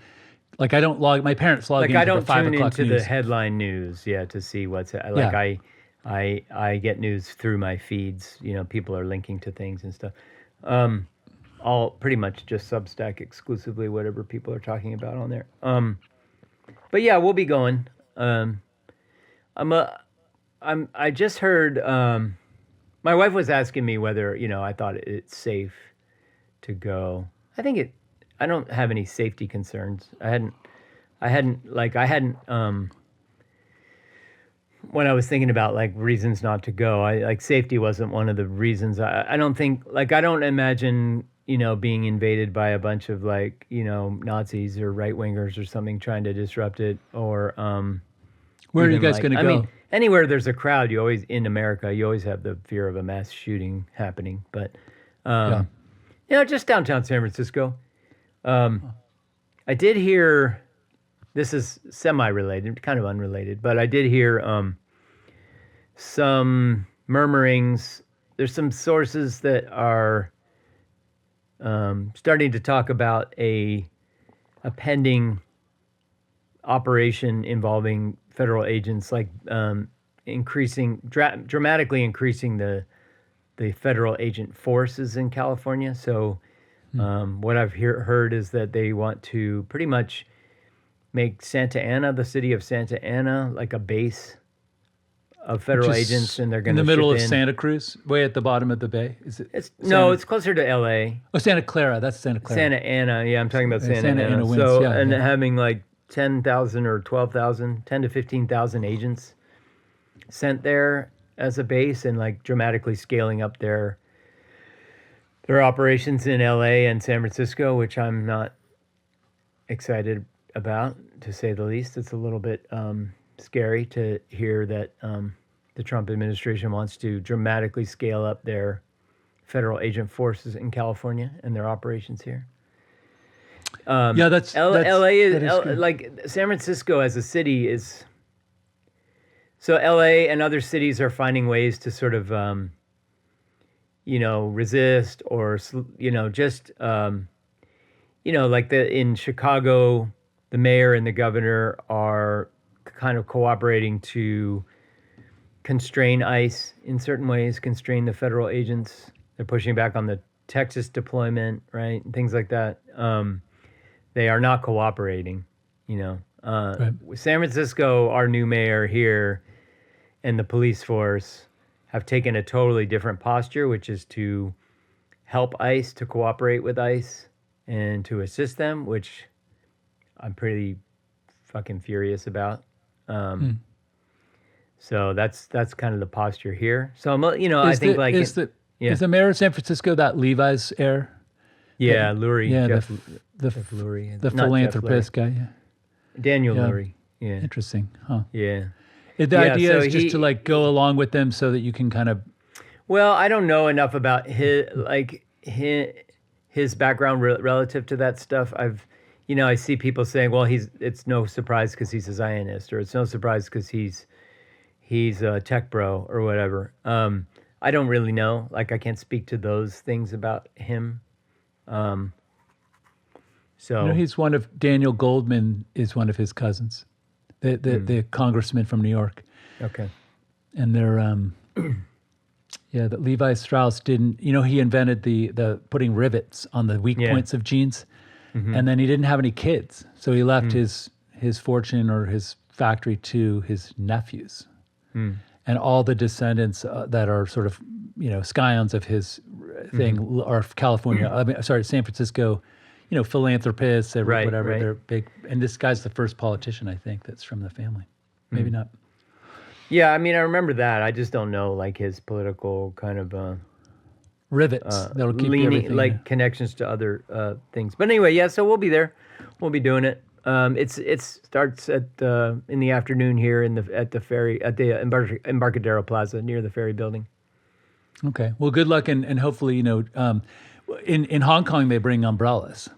Like, I don't log... My parents log into the 5 o'clock news. I don't tune into the headline news, to see what's... Like, I get news through my feeds. People are linking to things and stuff. All pretty much just Substack exclusively, whatever people are talking about on there. But yeah, we'll be going. I just heard... my wife was asking me whether, I thought it's safe to go. I don't have any safety concerns. I hadn't when I was thinking about like reasons not to go, safety wasn't one of the reasons. I don't imagine, being invaded by a bunch of Nazis or right wingers or something trying to disrupt it or, where are you guys going to go? I mean, anywhere there's a crowd, in America, you always have the fear of a mass shooting happening, but, just downtown San Francisco. I did hear, this is semi-related, kind of unrelated, but I did hear some murmurings. There's some sources that are starting to talk about a pending operation involving federal agents, dramatically increasing the federal agent forces in California. So what I've heard is that they want to pretty much make Santa Ana, the city of Santa Ana, like a base of federal agents, and they're going to in the middle of Santa Cruz, way at the bottom of the bay. Is it? It's closer to L.A. Oh, Santa Clara. That's Santa Clara. Santa Ana. Yeah, I'm talking about Santa Ana. Wins, so having like 10,000 or 12,000, 10 to 15,000 agents sent there as a base, and like dramatically scaling up their operations in LA and San Francisco, which I'm not excited about, to say the least. It's a little bit scary to hear that the Trump administration wants to dramatically scale up their federal agent forces in California and their operations here. That's LA is like San Francisco as a city is. So LA and other cities are finding ways to sort of resist or, just, in Chicago, the mayor and the governor are kind of cooperating to constrain ICE in certain ways, constrain the federal agents. They're pushing back on the Texas deployment, right? And things like that. They are not cooperating, Right. San Francisco, our new mayor here, and the police force have taken a totally different posture, which is to help ICE, to cooperate with ICE, and to assist them, which I'm pretty fucking furious about. So that's kind of the posture here. So I think is the mayor of San Francisco that Levi's heir? Yeah, Lurie. Yeah, Jeff Lurie, the philanthropist guy. Yeah. Daniel Lurie. Yeah. Interesting, huh? Yeah. The idea is just to go along with them so that you can kind of... Well, I don't know enough about his background relative to that stuff. I see people saying, well, it's no surprise because he's a Zionist, or it's no surprise because he's a tech bro or whatever. I don't really know. Like, I can't speak to those things about him. So he's one of Daniel Goldman is one of his cousins, the congressman from New York, okay. and they're that Levi Strauss didn't. He invented the putting rivets on the weak points of jeans, and then he didn't have any kids, so he left his fortune or his factory to his nephews, and all the descendants that are sort of scions of his thing are California. San Francisco. Philanthropists, whatever. Right. They're big. And this guy's the first politician, I think, that's from the family. Maybe not. Yeah, I mean, I remember that. I just don't know, like, his political kind of Rivets. That'll keep leaning, everything. like, connections to other things. But anyway, yeah, so we'll be there. We'll be doing it. It starts at in the afternoon here at the ferry at the Embarcadero Plaza near the ferry building. Okay. Well, good luck, and hopefully, in Hong Kong they bring umbrellas.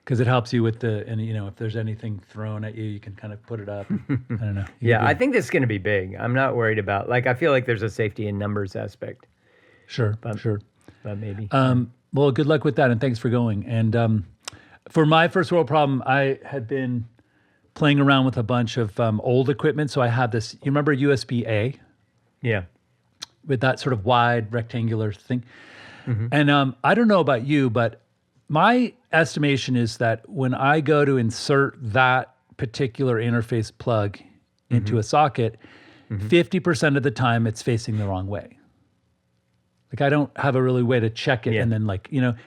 Because it helps you with if there's anything thrown at you, you can kind of put it up. I don't know. Yeah, I think this is going to be big. I'm not worried about, I feel like there's a safety in numbers aspect. Sure. But maybe. Well, good luck with that, and thanks for going. And for my first world problem, I had been playing around with a bunch of old equipment. So I had this, you remember USB-A? Yeah. With that sort of wide rectangular thing. And I don't know about you, but my estimation is that when I go to insert that particular interface plug into a socket, 50% of the time it's facing the wrong way. Like, I don't have a really way to check it. And then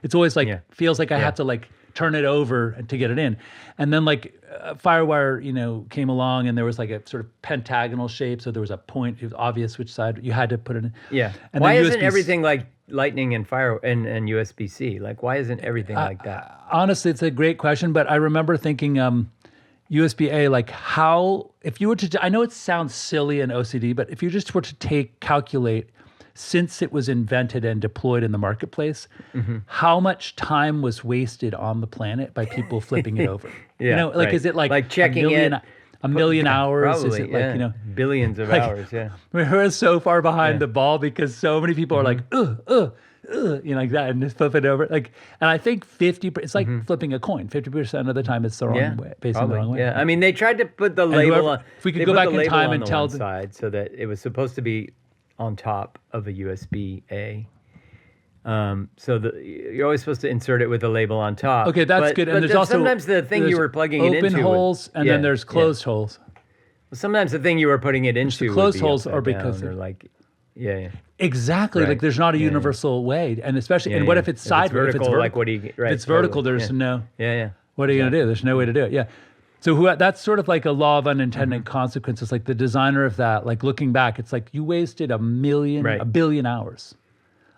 it's always feels like I have to turn it over to get it in. And then FireWire, came along, and there was like a sort of pentagonal shape. So there was a point, it was obvious which side you had to put it in. Yeah. And why then isn't everything like Lightning and Fire and USB-C? Like, why isn't everything like that? Honestly, it's a great question, but I remember thinking USB-A, if you were to, I know it sounds silly and OCD, but if you just were to calculate, since it was invented and deployed in the marketplace, how much time was wasted on the planet by people flipping it over? Is it like checking a million hours? Probably, is it billions of hours? Yeah. We're so far behind the ball because so many people are like, like that, and just flip it over. And I think 50, it's like flipping a coin. 50% of the time it's the wrong way, facing the wrong way. Yeah, I mean, they tried to put the label on. If we could go back in time and tell the side so that it was supposed to be on top of a USB-A. You're always supposed to insert it with a label on top. Okay, that's good. And there's also sometimes the thing you were plugging it into open holes, and then there's closed holes. Sometimes the thing you were putting it into the closed would be holes are upside because down, or exactly. Right. Like, there's not a universal way, and especially what if it's sideways? If it's vertical, what do you? Right, if it's vertical, there's no. Yeah. What are you gonna do? There's no way to do it. Yeah. So that's sort of like a law of unintended consequences. Like, the designer of that, like, looking back, it's like you wasted a billion hours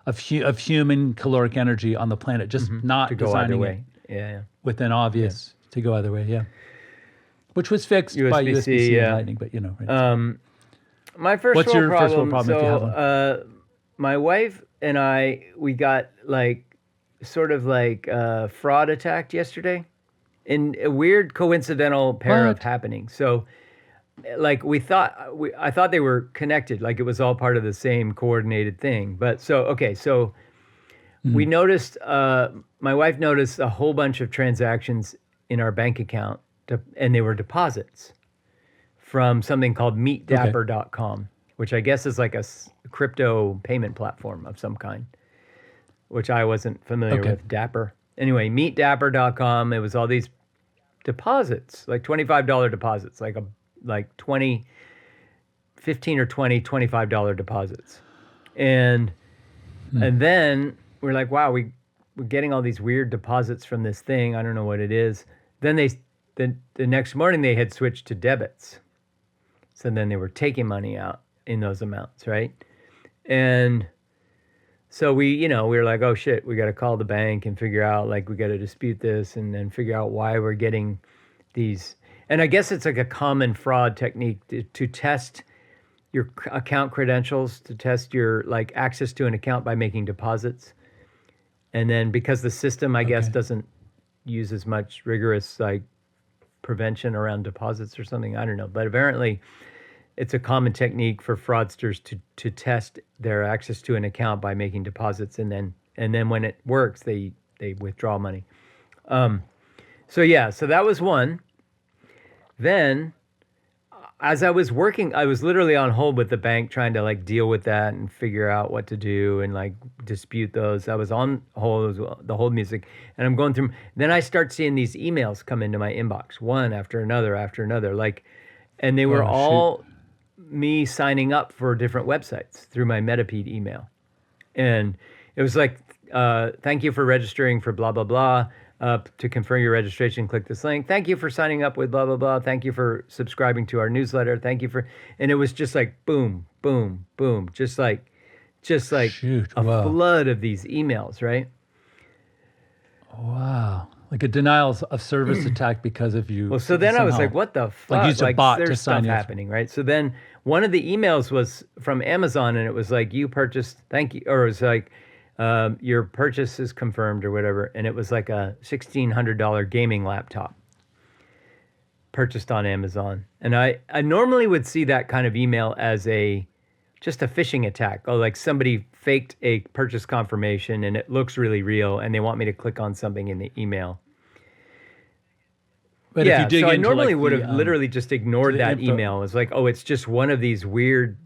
of human caloric energy on the planet just not to go designing either way. with an obvious to go either way. Yeah. Which was fixed by USB-C and Lightning, but right. My first What's your first world problem? So, if you have one? My wife and we got sort of fraud attacked yesterday, in a weird coincidental pair of happenings. So, I thought they were connected, like it was all part of the same coordinated thing. But we noticed. My wife noticed a whole bunch of transactions in our bank account, and they were deposits from something called meetdapper.com, which I guess is like a crypto payment platform of some kind, which I wasn't familiar with. Dapper. Anyway, meetdapper.com, it was all these deposits, like $25 deposits, like 15 or 20 $25 deposits. And then we're like, wow, we're getting all these weird deposits from this thing. I don't know what it is. Then the next morning they had switched to debits. So then they were taking money out in those amounts, right? And so we were like, oh shit, we got to call the bank and figure out, we got to dispute this and then figure out why we're getting these. And I guess it's like a common fraud technique to test your account credentials, to test your access to an account by making deposits. And then because the system, I guess, doesn't use as much rigorous prevention around deposits or something, I don't know. But apparently it's a common technique for fraudsters to test their access to an account by making deposits, and then when it works, they withdraw money. So that was one. Then, as I was working, I was literally on hold with the bank trying to like deal with that and figure out what to do and like dispute those. I was on hold, the hold music, and I'm going through. Then I start seeing these emails come into my inbox, one after another, like, and they were all me signing up for different websites through my Metapede email. And it was like, thank you for registering for blah, blah, blah. To confirm your registration, click this link. Thank you for signing up with blah, blah, blah. Thank you for subscribing to our newsletter. Thank you for, and it was just like boom, boom, boom. Just like Shoot, a wow. flood of these emails, right? Wow. Like a denial of service attack because of you. Well, so then I was somehow. like, what the fuck? Like use a bot to there's sign stuff you up. happening, right? So then one of the emails was from Amazon, and it was like, you purchased, thank you, or it was like, your purchase is confirmed or whatever. And it was like a $1,600 gaming laptop purchased on Amazon. And I normally would see that kind of email as just a phishing attack. Oh, like somebody faked a purchase confirmation and it looks really real and they want me to click on something in the email. But if you dig so I into, normally like, would have literally just ignored that info. email. It's like, oh, it's just one of these weird,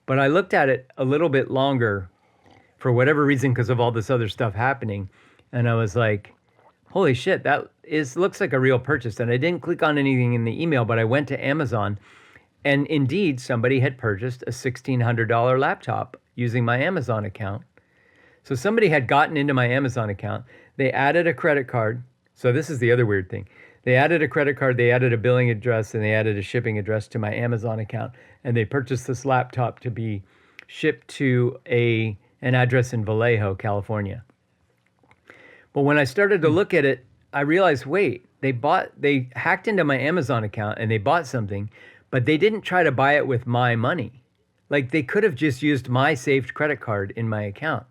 but I looked at it a little bit longer for whatever reason, because of all this other stuff happening. And I was like, holy shit, looks like a real purchase. And I didn't click on anything in the email, but I went to Amazon, and indeed somebody had purchased a $1,600 laptop using my Amazon account. So somebody had gotten into my Amazon account. They added a credit card. So this is the other weird thing. They added a credit card, they added a billing address, and they added a shipping address to my Amazon account. And they purchased this laptop to be shipped to an address in Vallejo, California. But when I started to look at it, I realized, wait, they hacked into my Amazon account and they bought something, but they didn't try to buy it with my money. Like, they could have just used my saved credit card in my account.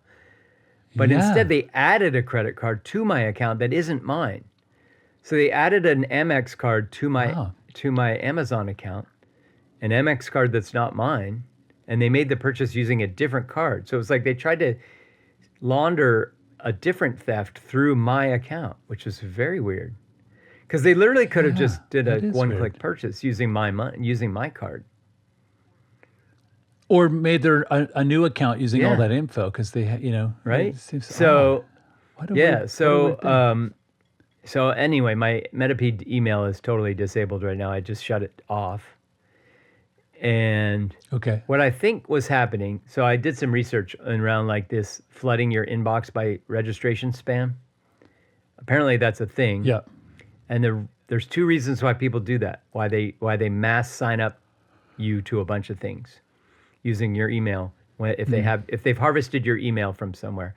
But instead they added a credit card to my account that isn't mine. So they added an Amex card to my Amazon account, an Amex card that's not mine. And they made the purchase using a different card. So it was like they tried to launder a different theft through my account, which was very weird. Because they literally could have just did a one-click purchase using my money, using my card. Or made a new account using all that info because they, right? So so anyway, my Metapede email is totally disabled right now. I just shut it off. And what I think was happening, so I did some research around like this flooding your inbox by registration spam. Apparently that's a thing. Yeah. And there's two reasons why people do that. Why they mass sign up you to a bunch of things using your email if they've harvested your email from somewhere.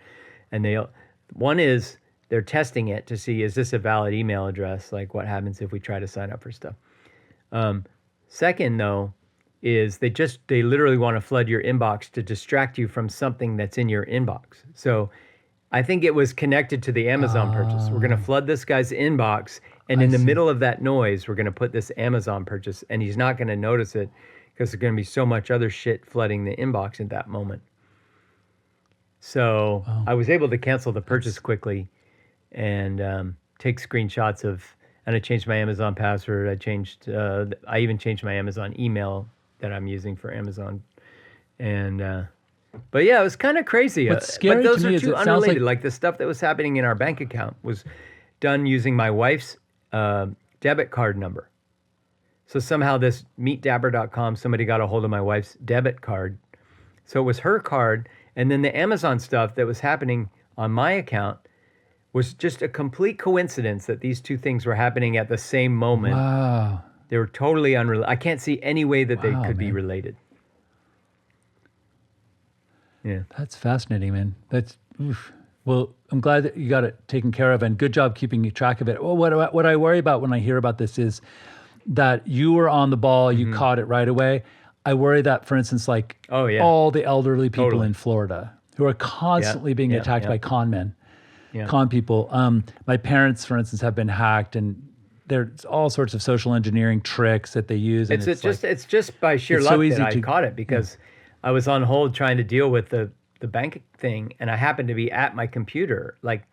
And one is they're testing it to see, is this a valid email address? Like, what happens if we try to sign up for stuff? Second, though, is they literally want to flood your inbox to distract you from something that's in your inbox. So I think it was connected to the Amazon purchase. We're going to flood this guy's inbox, and in the middle of that noise, we're going to put this Amazon purchase, and he's not going to notice it because there's going to be so much other shit flooding the inbox at that moment. So I was able to cancel the purchase quickly and take screenshots and I changed my Amazon password. I even changed my Amazon email that I'm using for Amazon. And, but yeah, it was kind of crazy. What's scary but those to me are is two it sounds unrelated. like- Like the stuff that was happening in our bank account was done using my wife's debit card number. So somehow this meetdabber.com, somebody got a hold of my wife's debit card. So it was her card. And then the Amazon stuff that was happening on my account was just a complete coincidence that these two things were happening at the same moment. Wow. They were totally unrelated. I can't see any way that they could be related. Yeah. That's fascinating, man. Well, I'm glad that you got it taken care of, and good job keeping track of it. Well, what I worry about when I hear about this is that you were on the ball, you caught it right away. I worry that, for instance, like all the elderly people in Florida who are constantly being attacked by con men, con people. My parents, for instance, have been hacked, and there's all sorts of social engineering tricks that they use. And It's just by sheer it's luck so easy that I to- caught it because I was on hold trying to deal with the bank thing, and I happened to be at my computer, like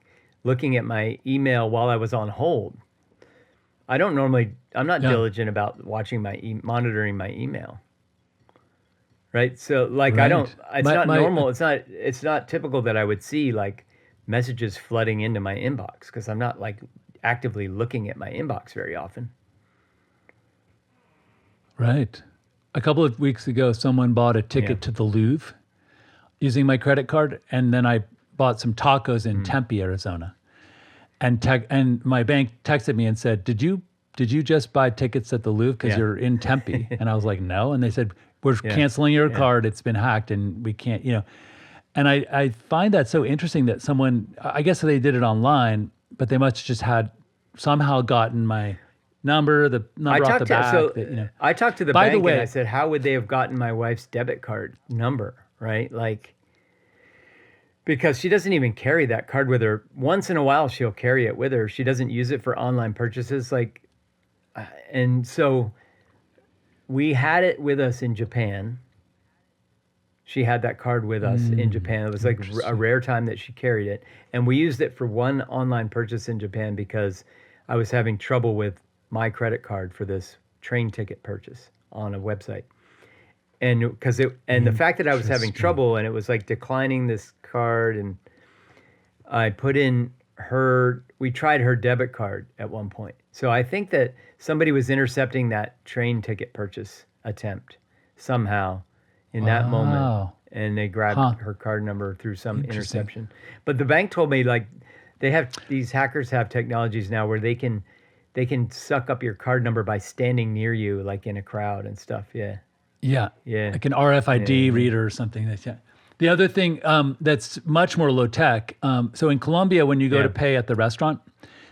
looking at my email while I was on hold. I'm not diligent about watching monitoring my email. Right. So like Right. it's not normal. It's not typical that I would see like messages flooding into my inbox because I'm not like actively looking at my inbox very often. Right. A couple of weeks ago, someone bought a ticket to the Louvre using my credit card, and then I bought some tacos in Tempe, Arizona. And my bank texted me and said, "Did you just buy tickets at the Louvre because you're in Tempe?" And I was like, "No." And they said, "We're canceling your card. It's been hacked, and we can't." And I find that so interesting that someone, I guess they did it online, but they must have just had somehow gotten my number, the number off the back. I talked to the bank and I said, "How would they have gotten my wife's debit card number?" Right, like. Because she doesn't even carry that card with her. Once in a while, she'll carry it with her. She doesn't use it for online purchases. And so we had it with us in Japan. She had that card with us in Japan. It was like a rare time that she carried it. And we used it for one online purchase in Japan because I was having trouble with my credit card for this train ticket purchase on a website. And the fact that I was having trouble and it was like declining this card, and I put in we tried her debit card at one point. So I think that somebody was intercepting that train ticket purchase attempt somehow in that moment, and they grabbed her card number through some interception. But the bank told me like these hackers have technologies now where they can suck up your card number by standing near you, like in a crowd and stuff. Yeah. Yeah. Like an RFID reader or something. The other thing that's much more low tech. So in Colombia, when you go to pay at the restaurant,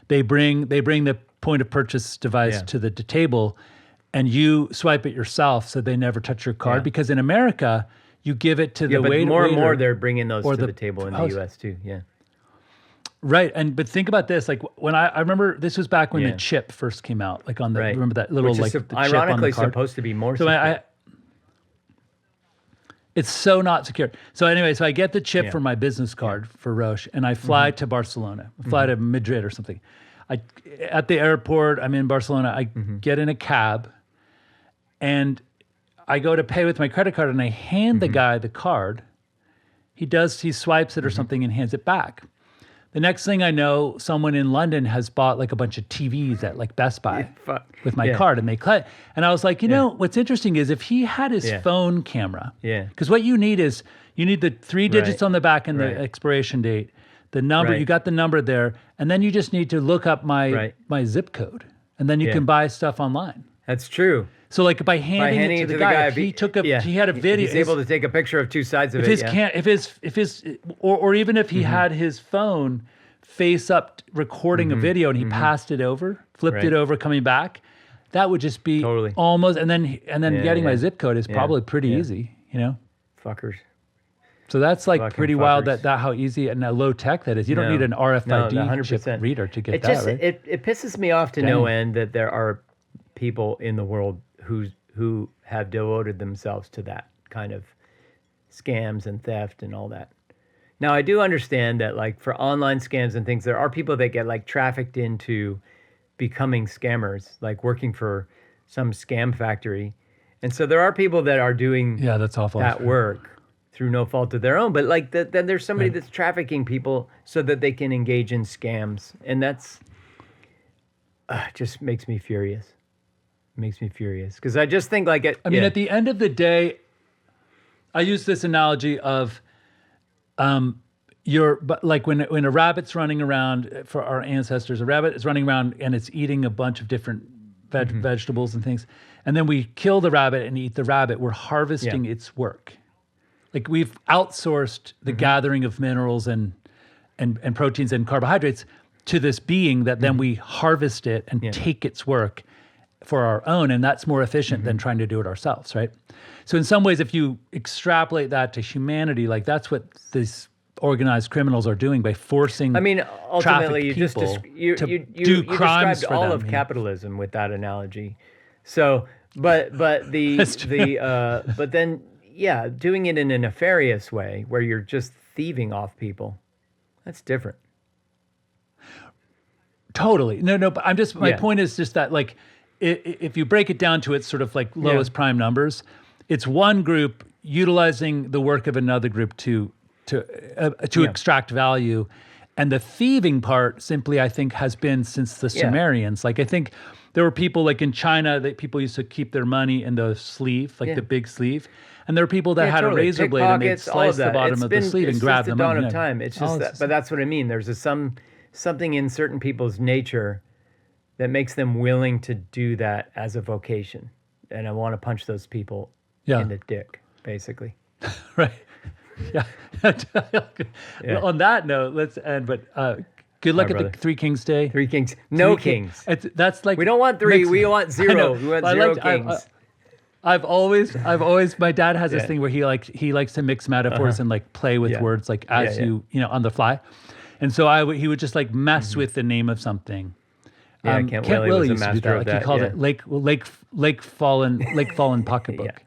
they bring the point of purchase device to the table, and you swipe it yourself, so they never touch your card. Because in America, you give it to the waiter. But more and more, they're bringing those to the table in the U.S. too. Yeah. Right, but think about this. Like when I remember, this was back when the chip first came out. Like on the remember that little the chip on the card? Ironically supposed to be more secure. It's so not secure. So anyway, I get the chip for my business card for Roche, and I fly to Barcelona. I fly to Madrid or something. At the airport, I'm in Barcelona. I get in a cab, and I go to pay with my credit card, and I hand the guy the card. He swipes it or something and hands it back. The next thing I know, someone in London has bought like a bunch of TVs at like Best Buy with my card, and they cut. And I was like, what's interesting is if he had his phone camera, because what you need is the 3 digits on the back and the expiration date, the number, you got the number there, and then you just need to look up my zip code, and then you can buy stuff online. That's true. So like by handing it to the guy, if he had a video, he's able to take a picture of two sides of it. Or even if he had his phone face up recording a video and he passed it over, flipped it over, coming back, that would just be almost. And then getting my zip code is probably pretty easy, Fuckers. So that's like pretty wild that how easy and low tech that is. You don't need an RFID chip reader to get that, right? It pisses me off to no end that there are people in the world who have devoted themselves to that kind of scams and theft and all that. Now, I do understand that, like, for online scams and things, there are people that get, like, trafficked into becoming scammers, like working for some scam factory. And so there are people that are doing that's awful. that work through no fault of their own. But, like, then there's somebody that's trafficking people so that they can engage in scams. And that's just makes me furious. Makes me furious because I just think like it. I mean, at the end of the day, I use this analogy of, but like when a rabbit's running around for our ancestors, a rabbit is running around and it's eating a bunch of different vegetables and things, and then we kill the rabbit and eat the rabbit. We're harvesting its work. Like we've outsourced the gathering of minerals and proteins and carbohydrates to this being that then we harvest it and take its work for our own, and that's more efficient than trying to do it ourselves, right? So in some ways, if you extrapolate that to humanity, like that's what this organized criminals are doing by forcing. I mean, ultimately, you just people you to you do you crimes described for all them, of you know? capitalism with that analogy. So, but That's true. but then yeah, doing it in a nefarious way where you're just thieving off people, that's different. Totally. No, but I'm just, my Yeah. point is just that, like, if you break it down to its sort of like lowest prime numbers, it's one group utilizing the work of another group to extract value. And the thieving part simply, I think, has been since the Sumerians. Like, I think there were people like in China that people used to keep their money in the sleeve, like the big sleeve. And there were people that had Totally. a razor blade and they'd Pickpockets, all of slice the that. bottom It's of been, the sleeve and it's grab just the the dawn money. of time. It's just that, but that's what I mean. There's something in certain people's nature that makes them willing to do that as a vocation. And I want to punch those people in the dick, basically. Right. Yeah. Well, on that note, let's end. But good luck at brother. the Three Kings Day. Three kings. No Three kings. That's like, We don't want three. makes- We want I zero. know. We want But I zero liked- kings. I've always, my dad has this Yeah. thing where he likes to mix metaphors and like play with Yeah. words, like as Yeah. you know, on the fly. And so he would just like mess with the name of something. Yeah, Kent Willie was a used to do master of Like that. he called it Lake Fallen Pocketbook.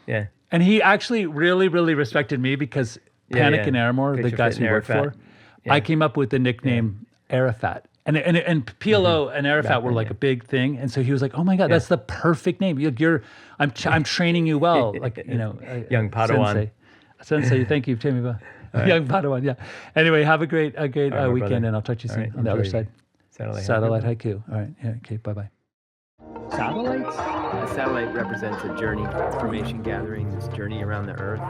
Yeah. And he actually really, really respected me because Panic and Aramore, the Picture guys Fit we and worked Arafat. for, Yeah. I came up with the nickname Arafat. And PLO and Arafat Back were then, like a big thing. And so he was like, "Oh my God, that's the perfect name. I'm training you well." Like, you know, Young Padawan. Sensei, thank you, Timmy. Young Padawan, yeah. Anyway, have a great my weekend, brother. and I'll talk to you All soon right, on the other enjoy. side. Satellite Haiku. All right, yeah, okay, bye-bye. Satellites? A satellite represents a journey, information gathering, this journey around the Earth.